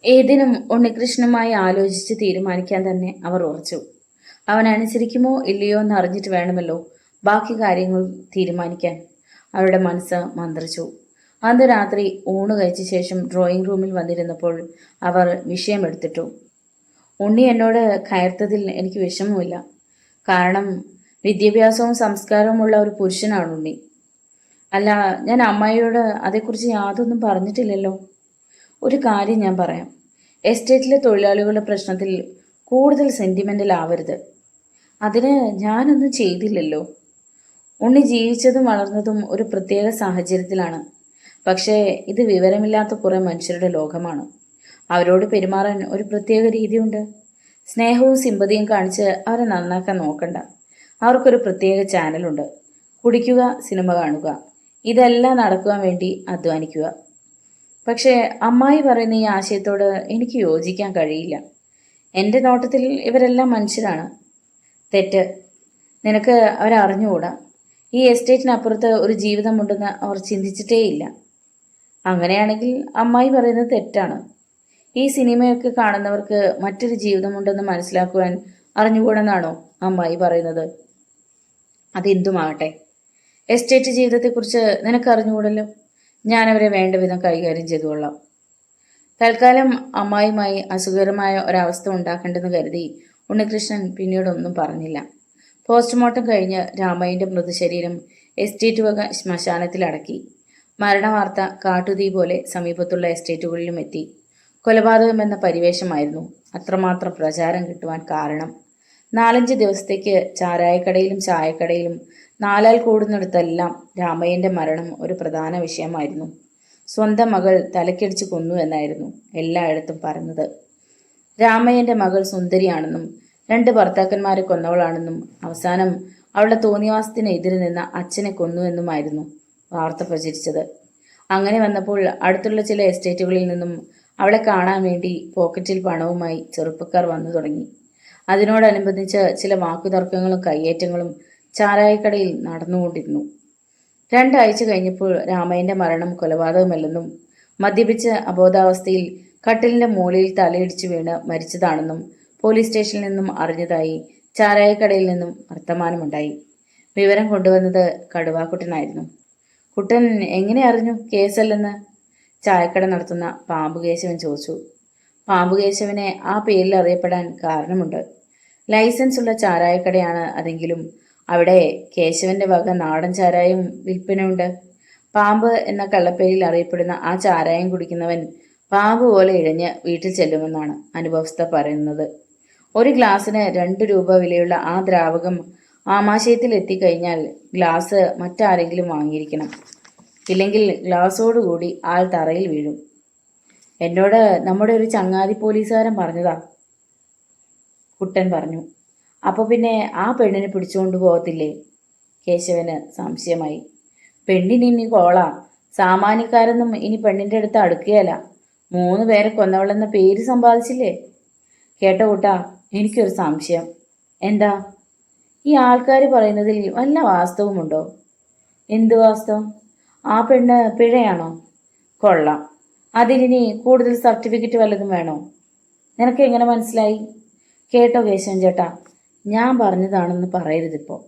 ഏതിനും ഉണ്ണികൃഷ്ണനുമായി ആലോചിച്ച് തീരുമാനിക്കാൻ തന്നെ അവർ ഉറച്ചു. അവൻ അനുസരിക്കുമോ ഇല്ലയോ എന്ന് അറിഞ്ഞിട്ട് വേണമല്ലോ ബാക്കി കാര്യങ്ങൾ തീരുമാനിക്കാൻ. അവരുടെ മനസ്സ് മന്ത്രിച്ചു. അന്ന് രാത്രി ഊണ് കഴിച്ച ശേഷം ഡ്രോയിങ് റൂമിൽ വന്നിരുന്നപ്പോൾ അവർ വിഷയമെടുത്തിട്ടു. ഉണ്ണി എന്നോട് കയർത്തതിൽ എനിക്ക് വിഷമമില്ല. കാരണം വിദ്യാഭ്യാസവും സംസ്കാരവുമുള്ള ഒരു പുരുഷനാണ് ഉണ്ണി. അല്ല, ഞാൻ അമ്മായിയോട് അതേക്കുറിച്ച് യാതൊന്നും പറഞ്ഞിട്ടില്ലല്ലോ. ഒരു കാര്യം ഞാൻ പറയാം. എസ്റ്റേറ്റിലെ തൊഴിലാളികളുടെ പ്രശ്നത്തിൽ കൂടുതൽ സെൻറ്റിമെൻ്റൽ ആവരുത്. അതിന് ഞാനൊന്നും ചെയ്തില്ലല്ലോ. ഉണ്ണി ജീവിച്ചതും വളർന്നതും ഒരു പ്രത്യേക സാഹചര്യത്തിലാണ്. പക്ഷേ ഇത് വിവരമില്ലാത്ത കുറേ മനുഷ്യരുടെ ലോകമാണ്. അവരോട് പെരുമാറാൻ ഒരു പ്രത്യേക രീതിയുണ്ട്. സ്നേഹവും സിമ്പതിയും കാണിച്ച് അവരെ നന്നാക്കാൻ നോക്കണ്ട. അവർക്കൊരു പ്രത്യേക ചാനലുണ്ട്. കുടിക്കുക, സിനിമ കാണുക, ഇതെല്ലാം നടക്കുവാൻ വേണ്ടി അധ്വാനിക്കുക. പക്ഷേ അമ്മായി പറയുന്ന ഈ ആശയത്തോട് എനിക്ക് യോജിക്കാൻ കഴിയില്ല. എൻ്റെ നോട്ടത്തിൽ ഇവരെല്ലാം മനുഷ്യരാണ്. തെറ്റ്. നിനക്ക് അവരെ അറിഞ്ഞുകൂടാ. ഈ എസ്റ്റേറ്റിനപ്പുറത്ത് ഒരു ജീവിതമുണ്ടെന്ന് അവർ ചിന്തിച്ചിട്ടേയില്ല. അങ്ങനെയാണെങ്കിൽ അമ്മായി പറയുന്നത് തെറ്റാണ്. ഈ സിനിമയൊക്കെ കാണുന്നവർക്ക് മറ്റൊരു ജീവിതമുണ്ടെന്ന് മനസ്സിലാക്കുവാൻ അറിഞ്ഞുകൂടെന്നാണോ അമ്മായി പറയുന്നത്? അതെന്തുമാകട്ടെ, എസ്റ്റേറ്റ് ജീവിതത്തെക്കുറിച്ച് നിനക്ക് അറിഞ്ഞുകൂടല്ലോ. ഞാനവരെ വേണ്ട വിധം കൈകാര്യം ചെയ്തുകൊള്ളാം. തൽക്കാലം അമ്മായിയുമായി അസുഖകരമായ ഒരവസ്ഥ ഉണ്ടാക്കേണ്ടെന്ന് കരുതി ഉണ്ണികൃഷ്ണൻ പിന്നീടൊന്നും പറഞ്ഞില്ല. പോസ്റ്റ്മോർട്ടം കഴിഞ്ഞ് രാമയ്യൻ്റെ മൃതശരീരം എസ്റ്റേറ്റ് വക ശ്മശാനത്തിലടക്കി. മരണവാർത്ത കാട്ടുതീ പോലെ സമീപത്തുള്ള എസ്റ്റേറ്റുകളിലും എത്തി. കൊലപാതകം എന്ന പരിവേഷമായിരുന്നു അത്രമാത്രം പ്രചാരം കിട്ടുവാൻ കാരണം. 4-5 ദിവസത്തേക്ക് ചാരായക്കടയിലും ചായക്കടയിലും നാലാൽ കൂടുന്നിടത്തെല്ലാം രാമയ്യൻ്റെ മരണം ഒരു പ്രധാന വിഷയമായിരുന്നു. സ്വന്തം മകൾ തലക്കടിച്ച് കൊന്നു എന്നായിരുന്നു എല്ലായിടത്തും പറഞ്ഞത്. രാമയ്യൻ്റെ മകൾ സുന്ദരിയാണെന്നും 2 ഭർത്താക്കന്മാരെ കൊന്നവളാണെന്നും അവസാനം അവളുടെ തോന്നിവാസത്തിന് എതിരെ നിന്ന അച്ഛനെ കൊന്നുവെന്നുമായിരുന്നു വാർത്ത പ്രചരിച്ചത്. അങ്ങനെ വന്നപ്പോൾ അടുത്തുള്ള ചില എസ്റ്റേറ്റുകളിൽ നിന്നും അവളെ കാണാൻ വേണ്ടി പോക്കറ്റിൽ പണവുമായി ചെറുപ്പക്കാർ വന്നു തുടങ്ങി. അതിനോടനുബന്ധിച്ച് ചില വാക്കുതർക്കങ്ങളും കയ്യേറ്റങ്ങളും ചാരായക്കടയിൽ നടന്നുകൊണ്ടിരുന്നു. 2 ആഴ്ച കഴിഞ്ഞപ്പോൾ രാമയ്യൻ്റെ മരണം കൊലപാതകമല്ലെന്നും മദ്യപിച്ച് അബോധാവസ്ഥയിൽ കട്ടിലിൻ്റെ മൂലയിൽ തലയിടിച്ചു വീണ് മരിച്ചതാണെന്നും പോലീസ് സ്റ്റേഷനിൽ നിന്നും അറിഞ്ഞതായി ചാരായക്കടയിൽ നിന്നും വർത്തമാനമുണ്ടായി. വിവരം കൊണ്ടുവന്നത് കടുവാക്കുട്ടനായിരുന്നു. കുട്ടൻ എങ്ങനെ അറിഞ്ഞു കേസല്ലെന്ന്? ചായക്കട നടത്തുന്ന പാമ്പുകേശവൻ ചോദിച്ചു. പാമ്പുകേശവനെ ആ പേരിൽ അറിയപ്പെടാൻ കാരണമുണ്ട്. ലൈസൻസ് ഉള്ള ചാരായക്കടയാണ് അതെങ്കിലും അവിടെ കേശവന്റെ വക നാടൻ ചാരായം വിൽപ്പനയുണ്ട്. പാമ്പ് എന്ന കള്ളപ്പേരിൽ അറിയപ്പെടുന്ന ആ ചാരായം കുടിക്കുന്നവൻ പാമ്പ് പോലെ ഇഴഞ്ഞ് വീട്ടിൽ ചെല്ലുമെന്നാണ് അനുഭവസ്ഥ പറയുന്നത്. ഒരു ഗ്ലാസ്സിന് 2 രൂപ വിലയുള്ള ആ ദ്രാവകം ആമാശയത്തിൽ എത്തിക്കഴിഞ്ഞാൽ ഗ്ലാസ് മറ്റാരെങ്കിലും വാങ്ങിയിരിക്കണം. ഇല്ലെങ്കിൽ ഗ്ലാസോടുകൂടി ആൾ തറയിൽ വീഴും. എന്നോട് നമ്മുടെ ഒരു ചങ്ങാതി പോലീസുകാരൻ പറഞ്ഞതാ, കുട്ടൻ പറഞ്ഞു. അപ്പോൾ പിന്നെ ആ പെണ്ണിനെ പിടിച്ചുകൊണ്ട് പോകത്തില്ലേ? കേശവന് സംശയമായി. പെണ്ണിന് ഇനി കോളാ. സാമാന്യക്കാരൊന്നും ഇനി പെണ്ണിൻ്റെ അടുത്ത് അടുക്കുകയല്ല. 3 പേരെ കൊന്നവളെന്ന പേര് സമ്പാദിച്ചില്ലേ? കേട്ടോ കൂട്ടാ, എനിക്കൊരു സംശയം. എന്താ? ഈ ആൾക്കാർ പറയുന്നതിൽ വല്ല വാസ്തവമുണ്ടോ? എന്ത് വാസ്തവം? ആ പെണ്ണ് പിഴയാണോ? കൊള്ളാം. അതിലിനി കൂടുതൽ സർട്ടിഫിക്കറ്റ് വല്ലതും വേണോ? നിനക്ക് എങ്ങനെ മനസ്സിലായി? കേട്ടോ കേശവൻ ചേട്ടാ, ഞാൻ പറഞ്ഞതാണെന്ന് പറയരുതിപ്പോൾ.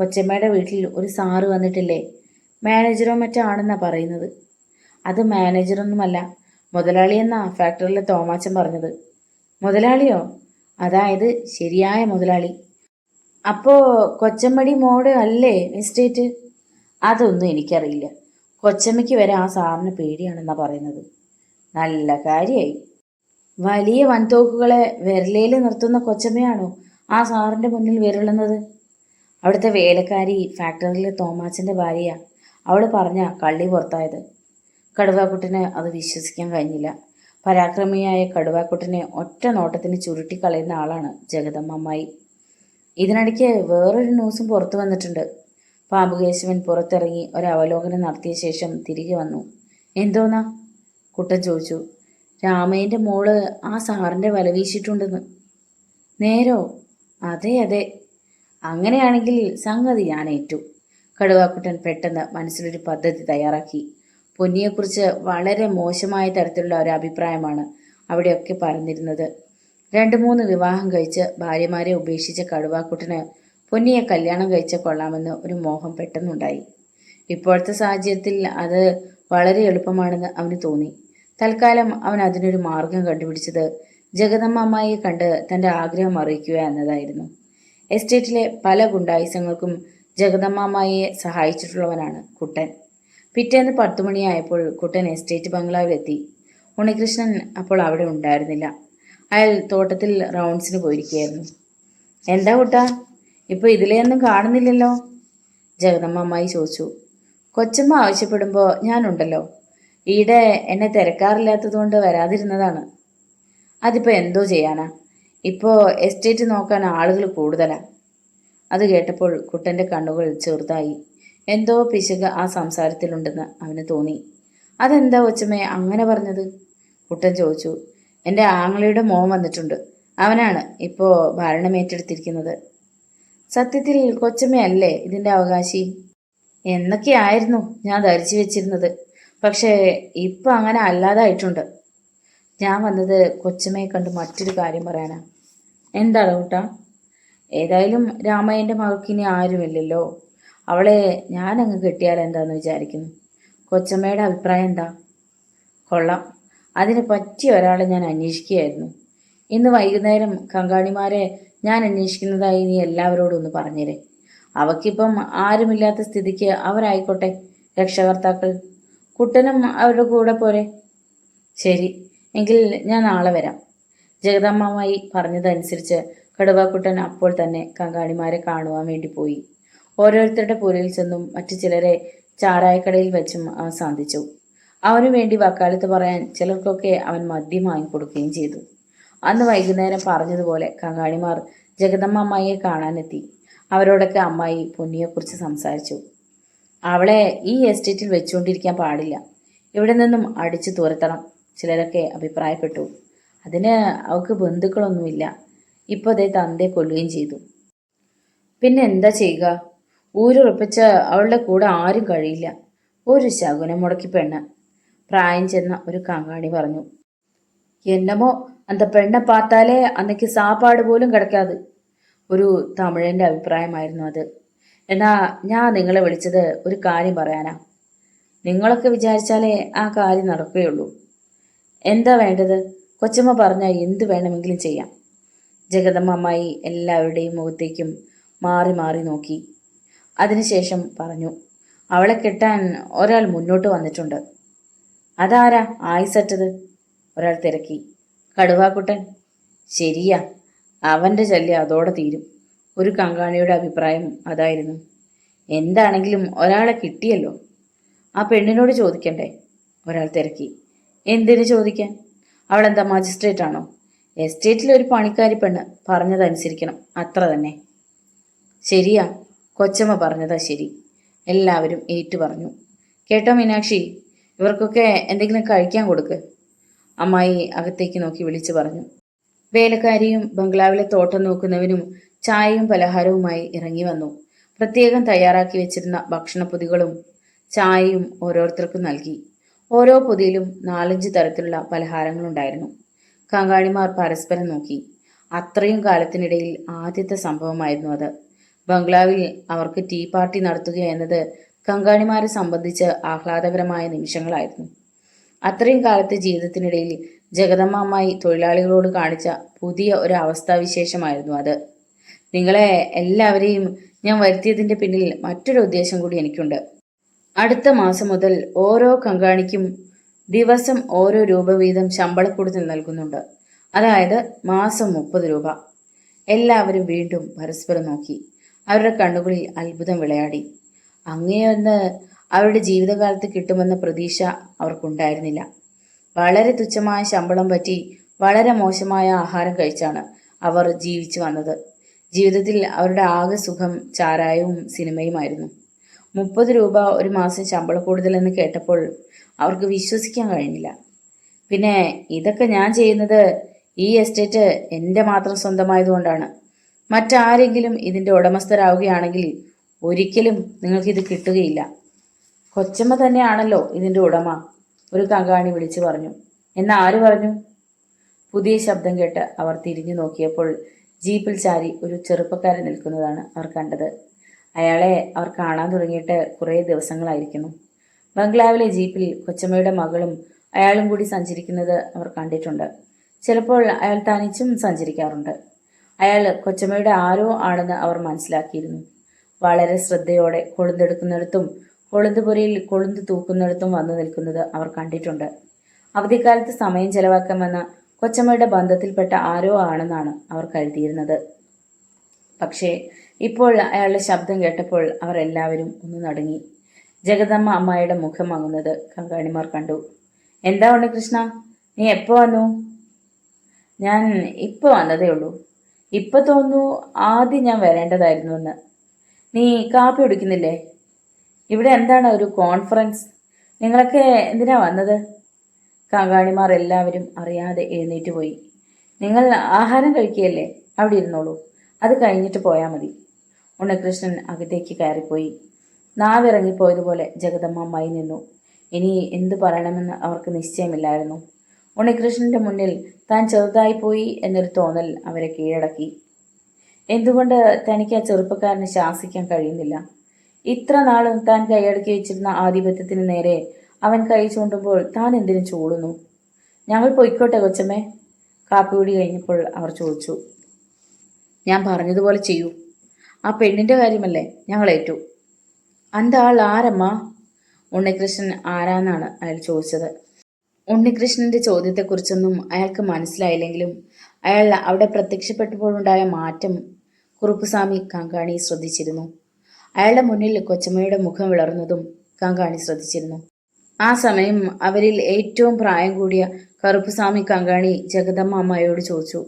കൊച്ചമ്മയുടെ വീട്ടിൽ ഒരു സാറ് വന്നിട്ടില്ലേ? മാനേജറോ മറ്റോ ആണെന്നാണ് പറയുന്നത്. അത് മാനേജറൊന്നുമല്ല, മുതലാളിയെന്നാ ഫാക്ടറിയിലെ തോമാച്ചൻ പറഞ്ഞത്. മുതലാളിയോ? അതായത് ശരിയായ മുതലാളി. അപ്പോൾ കൊച്ചമ്മടി മോഡ് അല്ലേ എസ്റ്റേറ്റ്? അതൊന്നും എനിക്കറിയില്ല. കൊച്ചമ്മയ്ക്ക് വരെ ആ സാറിന് പേടിയാണെന്നാണ് പറയുന്നത്. നല്ല കാര്യമായി. വലിയ വൻതോക്കുകളെ വിരലയിൽ നിർത്തുന്ന കൊച്ചമ്മയാണോ ആ സാറിൻ്റെ മുന്നിൽ വിരളുന്നത്? അവിടുത്തെ വേലക്കാരി ഫാക്ടറിയിലെ തോമാച്ചൻ്റെ ഭാര്യയാ. അവൾ പറഞ്ഞ കള്ളി പുറത്തായത്. കടുവാക്കുട്ടന് അത് വിശ്വസിക്കാൻ കഴിഞ്ഞില്ല. പരാക്രമിയായ കടുവാക്കുട്ടനെ ഒറ്റ നോട്ടത്തിന് ചുരുട്ടിക്കളയുന്ന ആളാണ് ജഗദമ്മ അമ്മായി. ഇതിനിടയ്ക്ക് വേറൊരു ന്യൂസും പുറത്തു വന്നിട്ടുണ്ട്. പാമ്പുകേശവൻ പുറത്തിറങ്ങി ഒരവലോകനം നടത്തിയ ശേഷം തിരികെ വന്നു. എന്തോന്നാ? കുട്ടൻ ചോദിച്ചു. രാമയ്യൻ്റെ മോള് ആ സാറിൻ്റെ വല വീശിയിട്ടുണ്ടെന്ന്. നേരോ? അതെ അതെ. അങ്ങനെയാണെങ്കിൽ സംഗതി ഞാൻ ഏറ്റു. കടുവാക്കുട്ടൻ പെട്ടെന്ന് മനസ്സിലൊരു പദ്ധതി തയ്യാറാക്കി. പൊന്നിയെക്കുറിച്ച് വളരെ മോശമായ തരത്തിലുള്ള ഒരു അഭിപ്രായമാണ് അവിടെയൊക്കെ പരന്നിരുന്നത്. 2-3 വിവാഹം കഴിച്ച് ഭാര്യമാരെ ഉപേക്ഷിച്ച കടുവാക്കുട്ടന് പൊന്നിയെ കല്യാണം കഴിച്ച കൊള്ളാമെന്ന് ഒരു മോഹം പെട്ടെന്നുണ്ടായി. ഇപ്പോഴത്തെ സാഹചര്യത്തിൽ അത് വളരെ എളുപ്പമാണെന്ന് അവന് തോന്നി. തൽക്കാലം അവൻ അതിനൊരു മാർഗം കണ്ടുപിടിച്ചത് ജഗദമ്മ അമ്മായിയെ കണ്ട് തൻ്റെ ആഗ്രഹം അറിയിക്കുക എന്നതായിരുന്നു. എസ്റ്റേറ്റിലെ പല ഗുണ്ടായുസങ്ങൾക്കും ജഗദമ്മ അമ്മായിയെ സഹായിച്ചിട്ടുള്ളവനാണ് കുട്ടൻ. പിറ്റേന്ന് 10 മണിയായപ്പോൾ കുട്ടൻ എസ്റ്റേറ്റ് ബംഗ്ലാവിലെത്തി. ഉണ്ണികൃഷ്ണൻ അപ്പോൾ അവിടെ ഉണ്ടായിരുന്നില്ല. അയാൾ തോട്ടത്തിൽ റൗണ്ട്സിന് പോയിരിക്കുകയായിരുന്നു. എന്താ കുട്ടാ, ഇപ്പോൾ ഇതിലെയൊന്നും കാണുന്നില്ലല്ലോ? ജഗദമ്മ അമ്മായി ചോദിച്ചു. കൊച്ചമ്മ ആവശ്യപ്പെടുമ്പോൾ ഞാനുണ്ടല്ലോ. ഈടെ എന്നെ തിരക്കാറില്ലാത്തതുകൊണ്ട് വരാതിരുന്നതാണ്. അതിപ്പോൾ എന്തോ ചെയ്യാനാ, ഇപ്പോൾ എസ്റ്റേറ്റ് നോക്കാൻ ആളുകൾ കൂടുതലാണ്. അത് കേട്ടപ്പോൾ കുട്ടൻ്റെ കണ്ണുകൾ ചെറുതായി. എന്തോ പിശക് ആ സംസാരത്തിലുണ്ടെന്ന് അവന് തോന്നി. അതെന്താ കൊച്ചമ്മേ അങ്ങനെ പറഞ്ഞത്? കുട്ടൻ ചോദിച്ചു. എൻ്റെ ആങ്ങളയുടെ മോൻ വന്നിട്ടുണ്ട്. അവനാണ് ഇപ്പോൾ ഭരണം ഏറ്റെടുത്തിരിക്കുന്നത്. സത്യത്തിൽ കൊച്ചമ്മയല്ലേ ഇതിൻ്റെ അവകാശി എന്നൊക്കെയായിരുന്നു ഞാൻ ധരിച്ചു വെച്ചിരുന്നത്. പക്ഷേ ഇപ്പം അങ്ങനെ അല്ലാതായിട്ടുണ്ട്. ഞാൻ വന്നത് കൊച്ചമ്മയെ കണ്ട് മറ്റൊരു കാര്യം പറയാനാ. എന്താണ് കൂട്ടാ? ഏതായാലും രാമയ്യൻ്റെ മകൾക്കിനി ആരുമില്ലല്ലോ. അവളെ ഞാനങ്ങ് കെട്ടിയാൽ എന്താന്ന് വിചാരിക്കുന്നു. കൊച്ചമ്മയുടെ അഭിപ്രായം എന്താ? കൊള്ളാം, അതിന് പറ്റിയ ഒരാളെ ഞാൻ അന്വേഷിക്കുകയായിരുന്നു. ഇന്ന് വൈകുന്നേരം കങ്കാണിമാരെ ഞാൻ അന്വേഷിക്കുന്നതായി നീ എല്ലാവരോടും ഒന്ന് പറഞ്ഞേരെ. അവക്കിപ്പം ആരുമില്ലാത്ത സ്ഥിതിക്ക് അവരായിക്കോട്ടെ രക്ഷകർത്താക്കൾ. കുട്ടനും അവരുടെ കൂടെ പോരെ? ശരി, എങ്കിൽ ഞാൻ നാളെ വരാം. ജഗദമ്മായി പറഞ്ഞതനുസരിച്ച് കടുവാക്കുട്ടൻ അപ്പോൾ തന്നെ കങ്കാണിമാരെ കാണുവാൻ വേണ്ടി പോയി. ഓരോരുത്തരുടെ പുരയിൽ ചെന്നും മറ്റു ചിലരെ ചാരായക്കടയിൽ വെച്ചും അവൻ സന്ധിച്ചു. അവനു വേണ്ടി വക്കാലത്ത് പറയാൻ ചിലർക്കൊക്കെ അവൻ മദ്യം വാങ്ങിക്കൊടുക്കുകയും ചെയ്തു. അന്ന് വൈകുന്നേരം പറഞ്ഞതുപോലെ കങ്കാണിമാർ ജഗദമ്മ അമ്മായിയെ കാണാനെത്തി. അവരോടൊക്കെ അമ്മായി പൊന്നിയെക്കുറിച്ച് സംസാരിച്ചു. അവളെ ഈ എസ്റ്റേറ്റിൽ വെച്ചുകൊണ്ടിരിക്കാൻ പാടില്ല, ഇവിടെ നിന്നും അടിച്ചു തുരത്തണം ചിലരൊക്കെ അഭിപ്രായപ്പെട്ടു. അതിന് അവൾക്ക് ബന്ധുക്കളൊന്നുമില്ല. ഇപ്പോൾ അതേ തന്തയെ കൊല്ലുകയും ചെയ്തു. പിന്നെ എന്താ ചെയ്യുക? ഊരുറപ്പിച്ച അവളുടെ കൂടെ ആരും കഴിയില്ല. ഒരു ശകുനം മുടക്കി പെണ്ണ്. പ്രായം ചെന്ന ഒരു കങ്കാണി പറഞ്ഞു. എന്നമോ അന്ത പെണ്ണെ പാത്താലേ അന്നയ്ക്ക് സാപ്പാട് പോലും കിടക്കാതെ. ഒരു തമിഴൻ്റെ അഭിപ്രായമായിരുന്നു അത്. എന്നാ ഞാൻ നിങ്ങളെ വിളിച്ചത് ഒരു കാര്യം പറയാനാ. നിങ്ങളൊക്കെ വിചാരിച്ചാലേ ആ കാര്യം നടക്കുകയുള്ളൂ. എന്താ വേണ്ടത്? കൊച്ചമ്മ പറഞ്ഞാൽ എന്തു വേണമെങ്കിലും ചെയ്യാം. ജഗദമ്മ അമ്മായി എല്ലാവരുടെയും മുഖത്തേക്കും മാറി മാറി നോക്കി. അതിനുശേഷം പറഞ്ഞു. അവളെ കെട്ടാൻ ഒരാൾ മുന്നോട്ട് വന്നിട്ടുണ്ട്. അതാരാ ആയിസറ്റത്? ഒരാൾ തിരക്കി. കടുവാക്കുട്ടൻ. ശരിയാ, അവൻ്റെ ശല്യം അതോടെ തീരും. ഒരു കങ്കാണിയുടെ അഭിപ്രായം അതായിരുന്നു. എന്താണെങ്കിലും ഒരാളെ കിട്ടിയല്ലോ, ആ പെണ്ണിനോട് ചോദിക്കണ്ടേ? ഒരാൾ തിരക്കി. എന്തിനു ചോദിക്കാൻ? അവളെന്താ മജിസ്ട്രേറ്റ് ആണോ? എസ്റ്റേറ്റിലെ ഒരു പണിക്കാരി പെണ്ണ്, പറഞ്ഞതനുസരിക്കണം, അത്ര തന്നെ. ശരിയാ, കൊച്ചമ്മ പറഞ്ഞതാ ശരി. എല്ലാവരും ഏറ്റു പറഞ്ഞു. കേട്ടോ മീനാക്ഷി, ഇവർക്കൊക്കെ എന്തെങ്കിലും കഴിക്കാൻ കൊടുക്ക്. അമ്മായി അകത്തേക്ക് നോക്കി വിളിച്ചു പറഞ്ഞു. വേലക്കാരിയും ബംഗ്ലാവിലെ തോട്ടം നോക്കുന്നവനും ചായയും പലഹാരവുമായി ഇറങ്ങി വന്നു. പ്രത്യേകം തയ്യാറാക്കി വെച്ചിരുന്ന ഭക്ഷണപ്പൊതികളും ചായയും ഓരോരുത്തർക്കും നൽകി. ഓരോ പൊതിയിലും 4-5 തരത്തിലുള്ള പലഹാരങ്ങളുണ്ടായിരുന്നു. കങ്കാണിമാർ പരസ്പരം നോക്കി. അത്രയും കാലത്തിനിടയിൽ ആദ്യത്തെ സംഭവമായിരുന്നു അത്. ബംഗ്ലാവിൽ അവർക്ക് ടീ പാർട്ടി നടത്തുക എന്നത് കങ്കാണിമാരെ സംബന്ധിച്ച് ആഹ്ലാദകരമായ നിമിഷങ്ങളായിരുന്നു. അത്രയും കാലത്തെ ജീവിതത്തിനിടയിൽ ജഗദമ്മ അമ്മായി തൊഴിലാളികളോട് കാണിച്ച പുതിയ ഒരു അവസ്ഥാവിശേഷമായിരുന്നു അത്. നിങ്ങളെ എല്ലാവരെയും ഞാൻ വരുത്തിയതിൻ്റെ പിന്നിൽ മറ്റൊരു ഉദ്ദേശം കൂടി എനിക്കുണ്ട്. അടുത്ത മാസം മുതൽ ഓരോ കങ്കാണിക്കും ദിവസം ഓരോ രൂപ വീതം ശമ്പളക്കൂടുതൽ നൽകുന്നുണ്ട്. അതായത് മാസം 30 രൂപ. എല്ലാവരും വീണ്ടും പരസ്പരം നോക്കി. അവരുടെ കണ്ണുകളിൽ അത്ഭുതം വിളയാടി. അങ്ങനെയൊന്ന് അവരുടെ ജീവിതകാലത്ത് കിട്ടുമെന്ന പ്രതീക്ഷ അവർക്കുണ്ടായിരുന്നില്ല. വളരെ തുച്ഛമായ ശമ്പളം പറ്റി വളരെ മോശമായ ആഹാരം കഴിച്ചാണ് അവർ ജീവിച്ചു വന്നത്. ജീവിതത്തിൽ അവരുടെ ആകെ സുഖം ചാരായവും സിനിമയുമായിരുന്നു. 30 രൂപ ഒരു മാസം ശമ്പളം കൂടുതലെന്ന് കേട്ടപ്പോൾ അവർക്ക് വിശ്വസിക്കാൻ കഴിഞ്ഞില്ല. പിന്നെ ഇതൊക്കെ ഞാൻ ചെയ്യുന്നത് ഈ എസ്റ്റേറ്റ് എൻ്റെ മാത്രം സ്വന്തമായതുകൊണ്ടാണ്. മറ്റാരെങ്കിലും ഇതിൻ്റെ ഉടമസ്ഥരാവുകയാണെങ്കിൽ ഒരിക്കലും നിങ്ങൾക്കിത് കിട്ടുകയില്ല. കൊച്ചമ്മ തന്നെയാണല്ലോ ഇതിൻ്റെ ഉടമ, ഒരു കങ്കാണി വിളിച്ചു പറഞ്ഞു. എന്നാ ആര് പറഞ്ഞു? പുതിയ ശബ്ദം കേട്ട് അവർ തിരിഞ്ഞു നോക്കിയപ്പോൾ ജീപ്പിൽ ചാരി ഒരു ചെറുപ്പക്കാരൻ നിൽക്കുന്നതാണ് അവർ കണ്ടത്. അയാളെ അവർ കാണാൻ തുടങ്ങിയിട്ട് കുറേ ദിവസങ്ങളായിരിക്കുന്നു. ബംഗ്ലാവിലെ ജീപ്പിൽ കൊച്ചമ്മയുടെ മകളും അയാളും കൂടി സഞ്ചരിക്കുന്നത് അവർ കണ്ടിട്ടുണ്ട്. ചിലപ്പോൾ അയാൾ തനിച്ചും സഞ്ചരിക്കാറുണ്ട്. അയാൾ കൊച്ചമ്മയുടെ ആരോ ആണെന്ന് അവർ മനസ്സിലാക്കിയിരുന്നു. വളരെ ശ്രദ്ധയോടെ കൊളുന്തെടുക്കുന്നിടത്തും കൊളുന്തുപുരയിൽ കൊളുന്ത് തൂക്കുന്നിടത്തും വന്നു നിൽക്കുന്നത് അവർ കണ്ടിട്ടുണ്ട്. അവധിക്കാലത്ത് സമയം ചെലവാക്കാമെന്ന കൊച്ചമ്മയുടെ ബന്ധത്തിൽപ്പെട്ട ആരോ ആണെന്നാണ് അവർ കരുതിയിരുന്നത്. പക്ഷേ ഇപ്പോൾ അയാളുടെ ശബ്ദം കേട്ടപ്പോൾ അവർ എല്ലാവരും ഒന്ന് നടുങ്ങി. ജഗദമ്മ അമ്മായിയുടെ മുഖം മങ്ങുന്നത് കങ്കാണിമാർ കണ്ടു. എന്താ ഉണ്ണികൃഷ്ണ, നീ എപ്പോ വന്നു? ഞാൻ ഇപ്പോൾ വന്നതേ ഉള്ളൂ. ഇപ്പൊ തോന്നുന്നു ആദ്യം ഞാൻ വരേണ്ടതായിരുന്നു എന്ന്. നീ കാപ്പി കുടിക്കുന്നില്ലേ? ഇവിടെ എന്താണ് ഒരു കോൺഫറൻസ്? നിങ്ങളൊക്കെ എന്തിനാ വന്നത്? കങ്കാണിമാർ എല്ലാവരും അറിയാതെ എഴുന്നേറ്റ് പോയി. നിങ്ങൾ ആഹാരം കഴിക്കുകയല്ലേ, അവിടെ ഇരുന്നോളൂ, അത് കഴിഞ്ഞിട്ട് പോയാൽ മതി. ഉണ്ണികൃഷ്ണൻ അകത്തേക്ക് കയറിപ്പോയി. നാവിറങ്ങിപ്പോയതുപോലെ ജഗദമ്മ അമ്മായി നിന്നു. ഇനി എന്തു പറയണമെന്ന് അവർക്ക് നിശ്ചയമില്ലായിരുന്നു. ഉണ്ണികൃഷ്ണന്റെ മുന്നിൽ താൻ ചെറുതായിപ്പോയി എന്നൊരു തോന്നൽ അവരെ കീഴടക്കി. എന്തുകൊണ്ട് തനിക്ക് ആ ചെറുപ്പക്കാരനെ ശാസിക്കാൻ കഴിയുന്നില്ല? ഇത്ര നാളും താൻ കൈയടക്കി വെച്ചിരുന്ന ആധിപത്യത്തിന് നേരെ അവൻ കൈ ചൂണ്ടുമ്പോൾ താൻ എന്തിനു ചൂടുന്നു? ഞങ്ങൾ പൊയ്ക്കോട്ടെ കൊച്ചമ്മേ? കാപ്പികുടി കഴിഞ്ഞപ്പോൾ അവർ ചോദിച്ചു. ഞാൻ പറഞ്ഞതുപോലെ ചെയ്യൂ. ആ പെണ്ണിന്റെ കാര്യമല്ലേ, ഞങ്ങൾ ഏറ്റു. അന്ത ആൾ ആരമ്മ? ഉണ്ണികൃഷ്ണൻ ആരാന്നാണ് അയാൾ ചോദിച്ചത്. ഉണ്ണികൃഷ്ണന്റെ ചോദ്യത്തെക്കുറിച്ചൊന്നും അയാൾക്ക് മനസ്സിലായില്ലെങ്കിലും അയാൾ അവിടെ പ്രത്യക്ഷപ്പെട്ടപ്പോഴുണ്ടായ മാറ്റം കുറുപ്പുസ്വാമി കങ്കാണി ശ്രദ്ധിച്ചിരുന്നു. അയാളുടെ മുന്നിൽ കൊച്ചമ്മയുടെ മുഖം വിളർന്നതും കങ്കാണി ശ്രദ്ധിച്ചിരുന്നു. ആ സമയം അവരിൽ ഏറ്റവും പ്രായം കൂടിയ കറുപ്പുസ്വാമി കങ്കാണി ജഗദമ്മ അമ്മായിയോട് ചോദിച്ചു.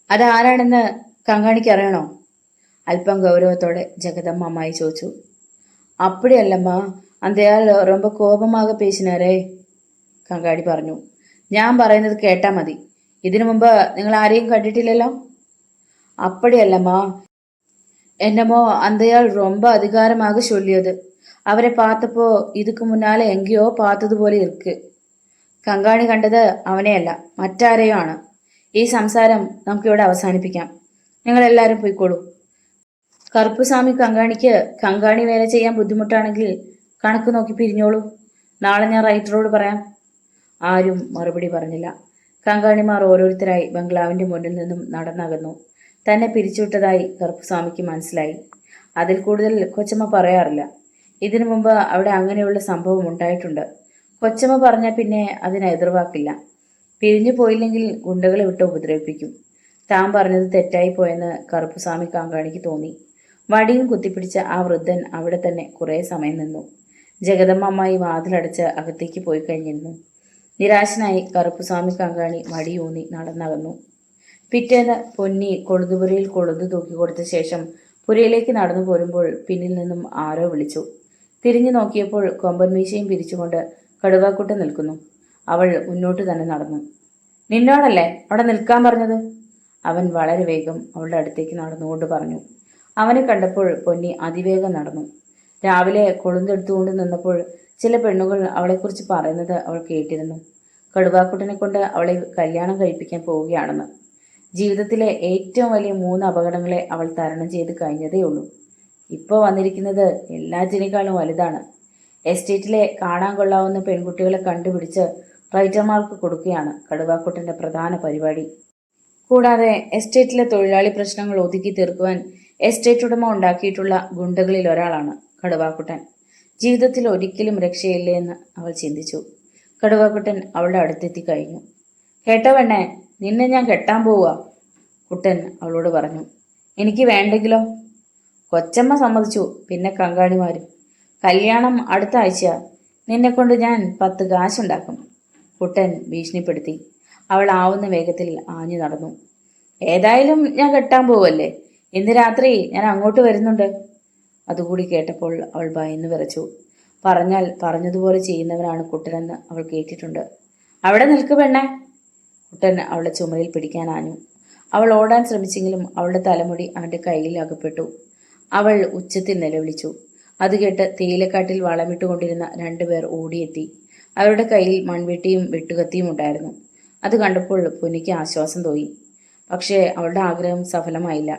അതാരാണെന്ന് കങ്കാണിക്ക് അറിയണോ? അല്പം ഗൗരവത്തോടെ ജഗദമ്മ അമ്മായി ചോദിച്ചു. അപ്പടിയല്ലമ്മ, അന്തയാൾ ரொம்ப കോപமாக പേശിനാരേ, കങ്കാണി പറഞ്ഞു. ഞാൻ പറയുന്നത് കേട്ടാ മതി. ഇതിനു മുമ്പ് നിങ്ങൾ ആരെയും കണ്ടിട്ടില്ലല്ലോ? അപ്പടിയല്ലമ്മ, എന്നമോ അന്തയാൾ ரொம்ப அதிகாரமாக சொல்லியது. അവരെ പാത്തപ്പോ ഇതുക്ക് മുന്നാലെ എങ്കിയോ പാത്തതുപോലെ ഇருக்கு. കങ്കാണി കണ്ടത് അവനെയല്ല, മറ്റാരെയോ ആണ്. ഈ സംസാരം നമുക്കിവിടെ അവസാനിപ്പിക്കാം. നിങ്ങളെല്ലാവരും പോയിക്കോളൂ. കറുപ്പുസ്വാമി കങ്കാണിക്ക് കങ്കാണി വേല ചെയ്യാൻ ബുദ്ധിമുട്ടാണെങ്കിൽ കണക്ക് നോക്കി പിരിഞ്ഞോളൂ. നാളെ ഞാൻ റൈറ്ററോട് പറയാം. ആരും മറുപടി പറഞ്ഞില്ല. കങ്കാണിമാർ ഓരോരുത്തരായി ബംഗ്ലാവിന്റെ മുന്നിൽ നിന്നും നടന്നകന്നു. തന്നെ പിരിച്ചുവിട്ടതായി കറുപ്പുസ്വാമിക്ക് മനസ്സിലായി. അതിൽ കൂടുതൽ കൊച്ചമ്മ പറയാറില്ല. ഇതിനു മുമ്പ് അവിടെ അങ്ങനെയുള്ള സംഭവം ഉണ്ടായിട്ടുണ്ട്. കൊച്ചമ്മ പറഞ്ഞാൽ പിന്നെ അതിന് എതിർവാക്കില്ല. പിരിഞ്ഞു പോയില്ലെങ്കിൽ ഗുണ്ടകളെ വിട്ട് ഉപദ്രവിപ്പിക്കും. താൻ പറഞ്ഞത് തെറ്റായി പോയെന്ന് കറുപ്പുസ്വാമി കങ്കാണിക്ക് തോന്നി. വടിയും കുത്തിപ്പിടിച്ച ആ വൃദ്ധൻ അവിടെ തന്നെ കുറേ സമയം നിന്നു. ജഗദമ്മ അമ്മായി വാതിലടച്ച് അകത്തേക്ക് പോയി കഴിഞ്ഞിരുന്നു. നിരാശനായി കറുപ്പുസ്വാമി കങ്കാണി വടിയൂന്നി നടന്നകന്നു. പിറ്റേന്ന് പൊന്നി കൊളുതുപുരയിൽ കൊളുതു തൂക്കിക്കൊടുത്ത ശേഷം പുരയിലേക്ക് നടന്നു പോരുമ്പോൾ പിന്നിൽ നിന്നും ആരോ വിളിച്ചു. തിരിഞ്ഞു നോക്കിയപ്പോൾ കൊമ്പൻ മീശയും പിരിച്ചുകൊണ്ട് കടുവാക്കുട്ടൻ നിൽക്കുന്നു. അവൾ മുന്നോട്ട് തന്നെ നടന്നു. നിന്നോടല്ലേ അവിടെ നിൽക്കാൻ പറഞ്ഞത്? അവൻ വളരെ വേഗം അവളുടെ അടുത്തേക്ക് നടന്നുകൊണ്ട് പറഞ്ഞു. അവനെ കണ്ടപ്പോൾ പൊന്നി അതിവേഗം നടന്നു. രാവിലെ കൊളുന്തെടുത്തുകൊണ്ട് നിന്നപ്പോൾ ചില പെണ്ണുകൾ അവളെക്കുറിച്ച് പറയുന്നത് അവൾ കേട്ടിരുന്നു. കടുവാക്കുട്ടനെ കൊണ്ട് അവളെ കല്യാണം കഴിപ്പിക്കാൻ പോവുകയാണെന്ന്. ജീവിതത്തിലെ ഏറ്റവും വലിയ 3 അപകടങ്ങളെ അവൾ തരണം ചെയ്ത് കഴിഞ്ഞതേ ഉള്ളൂ. ഇപ്പോൾ വന്നിരിക്കുന്നത് എല്ലാറ്റിനേക്കാളും വലുതാണ്. എസ്റ്റേറ്റിലെ കാണാൻ കൊള്ളാവുന്ന പെൺകുട്ടികളെ കണ്ടുപിടിച്ച് റൈറ്റർമാർക്ക് കൊടുക്കുകയാണ് കടുവാക്കുട്ടന്റെ പ്രധാന പരിപാടി. കൂടാതെ എസ്റ്റേറ്റിലെ തൊഴിലാളി പ്രശ്നങ്ങൾ ഒതുക്കി തീർക്കുവാൻ എസ്റ്റേറ്റ് ഉടമ ഉണ്ടാക്കിയിട്ടുള്ള ഗുണ്ടകളിൽ ഒരാളാണ് കടുവാക്കുട്ടൻ. ജീവിതത്തിൽ ഒരിക്കലും രക്ഷയില്ലേ എന്ന് അവൾ ചിന്തിച്ചു. കടുവാക്കുട്ടൻ അവളുടെ അടുത്തെത്തി കഴിഞ്ഞു. കേട്ടോ പെണ്ണേ, നിന്നെ ഞാൻ കെട്ടാൻ പോവുക, കുട്ടൻ അവളോട് പറഞ്ഞു. എനിക്ക് വേണ്ടെങ്കിലോ? കൊച്ചമ്മ സമ്മതിച്ചു, പിന്നെ കങ്കാണിമാരും. കല്യാണം അടുത്ത ആഴ്ച. നിന്നെക്കൊണ്ട് ഞാൻ 10 കാശുണ്ടാക്കും, കുട്ടൻ ഭീഷണിപ്പെടുത്തി. അവൾ ആവുന്ന വേഗത്തിൽ ആഞ്ഞു നടന്നു. ഏതായാലും ഞാൻ കെട്ടാൻ പോവല്ലേ, ഇന്ന് രാത്രി ഞാൻ അങ്ങോട്ട് വരുന്നുണ്ട്. അതുകൂടി കേട്ടപ്പോൾ അവൾ ഭയന്നു വിറച്ചു. പറഞ്ഞാൽ പറഞ്ഞതുപോലെ ചെയ്യുന്നവരാണ് കുട്ടനെന്ന് അവൾ കേട്ടിട്ടുണ്ട്. അവിടെ നിൽക്ക് പെണ്ണേ, കുട്ടൻ അവളുടെ ചുമലിൽ പിടിക്കാനാഞ്ഞു. അവൾ ഓടാൻ ശ്രമിച്ചെങ്കിലും അവളുടെ തലമുടി അവന്റെ കയ്യിൽ അകപ്പെട്ടു. അവൾ ഉച്ചത്തിൽ നിലവിളിച്ചു. അത് കേട്ട് തേയിലക്കാട്ടിൽ വളമിട്ടുകൊണ്ടിരുന്ന 2 പേർ ഓടിയെത്തി. അവരുടെ കയ്യിൽ മൺവെട്ടിയും വെട്ടുകത്തിയും ഉണ്ടായിരുന്നു. അത് കണ്ടപ്പോൾ പൊന്നിക്ക് ആശ്വാസം തോന്നി. പക്ഷേ അവളുടെ ആഗ്രഹം സഫലമായില്ല.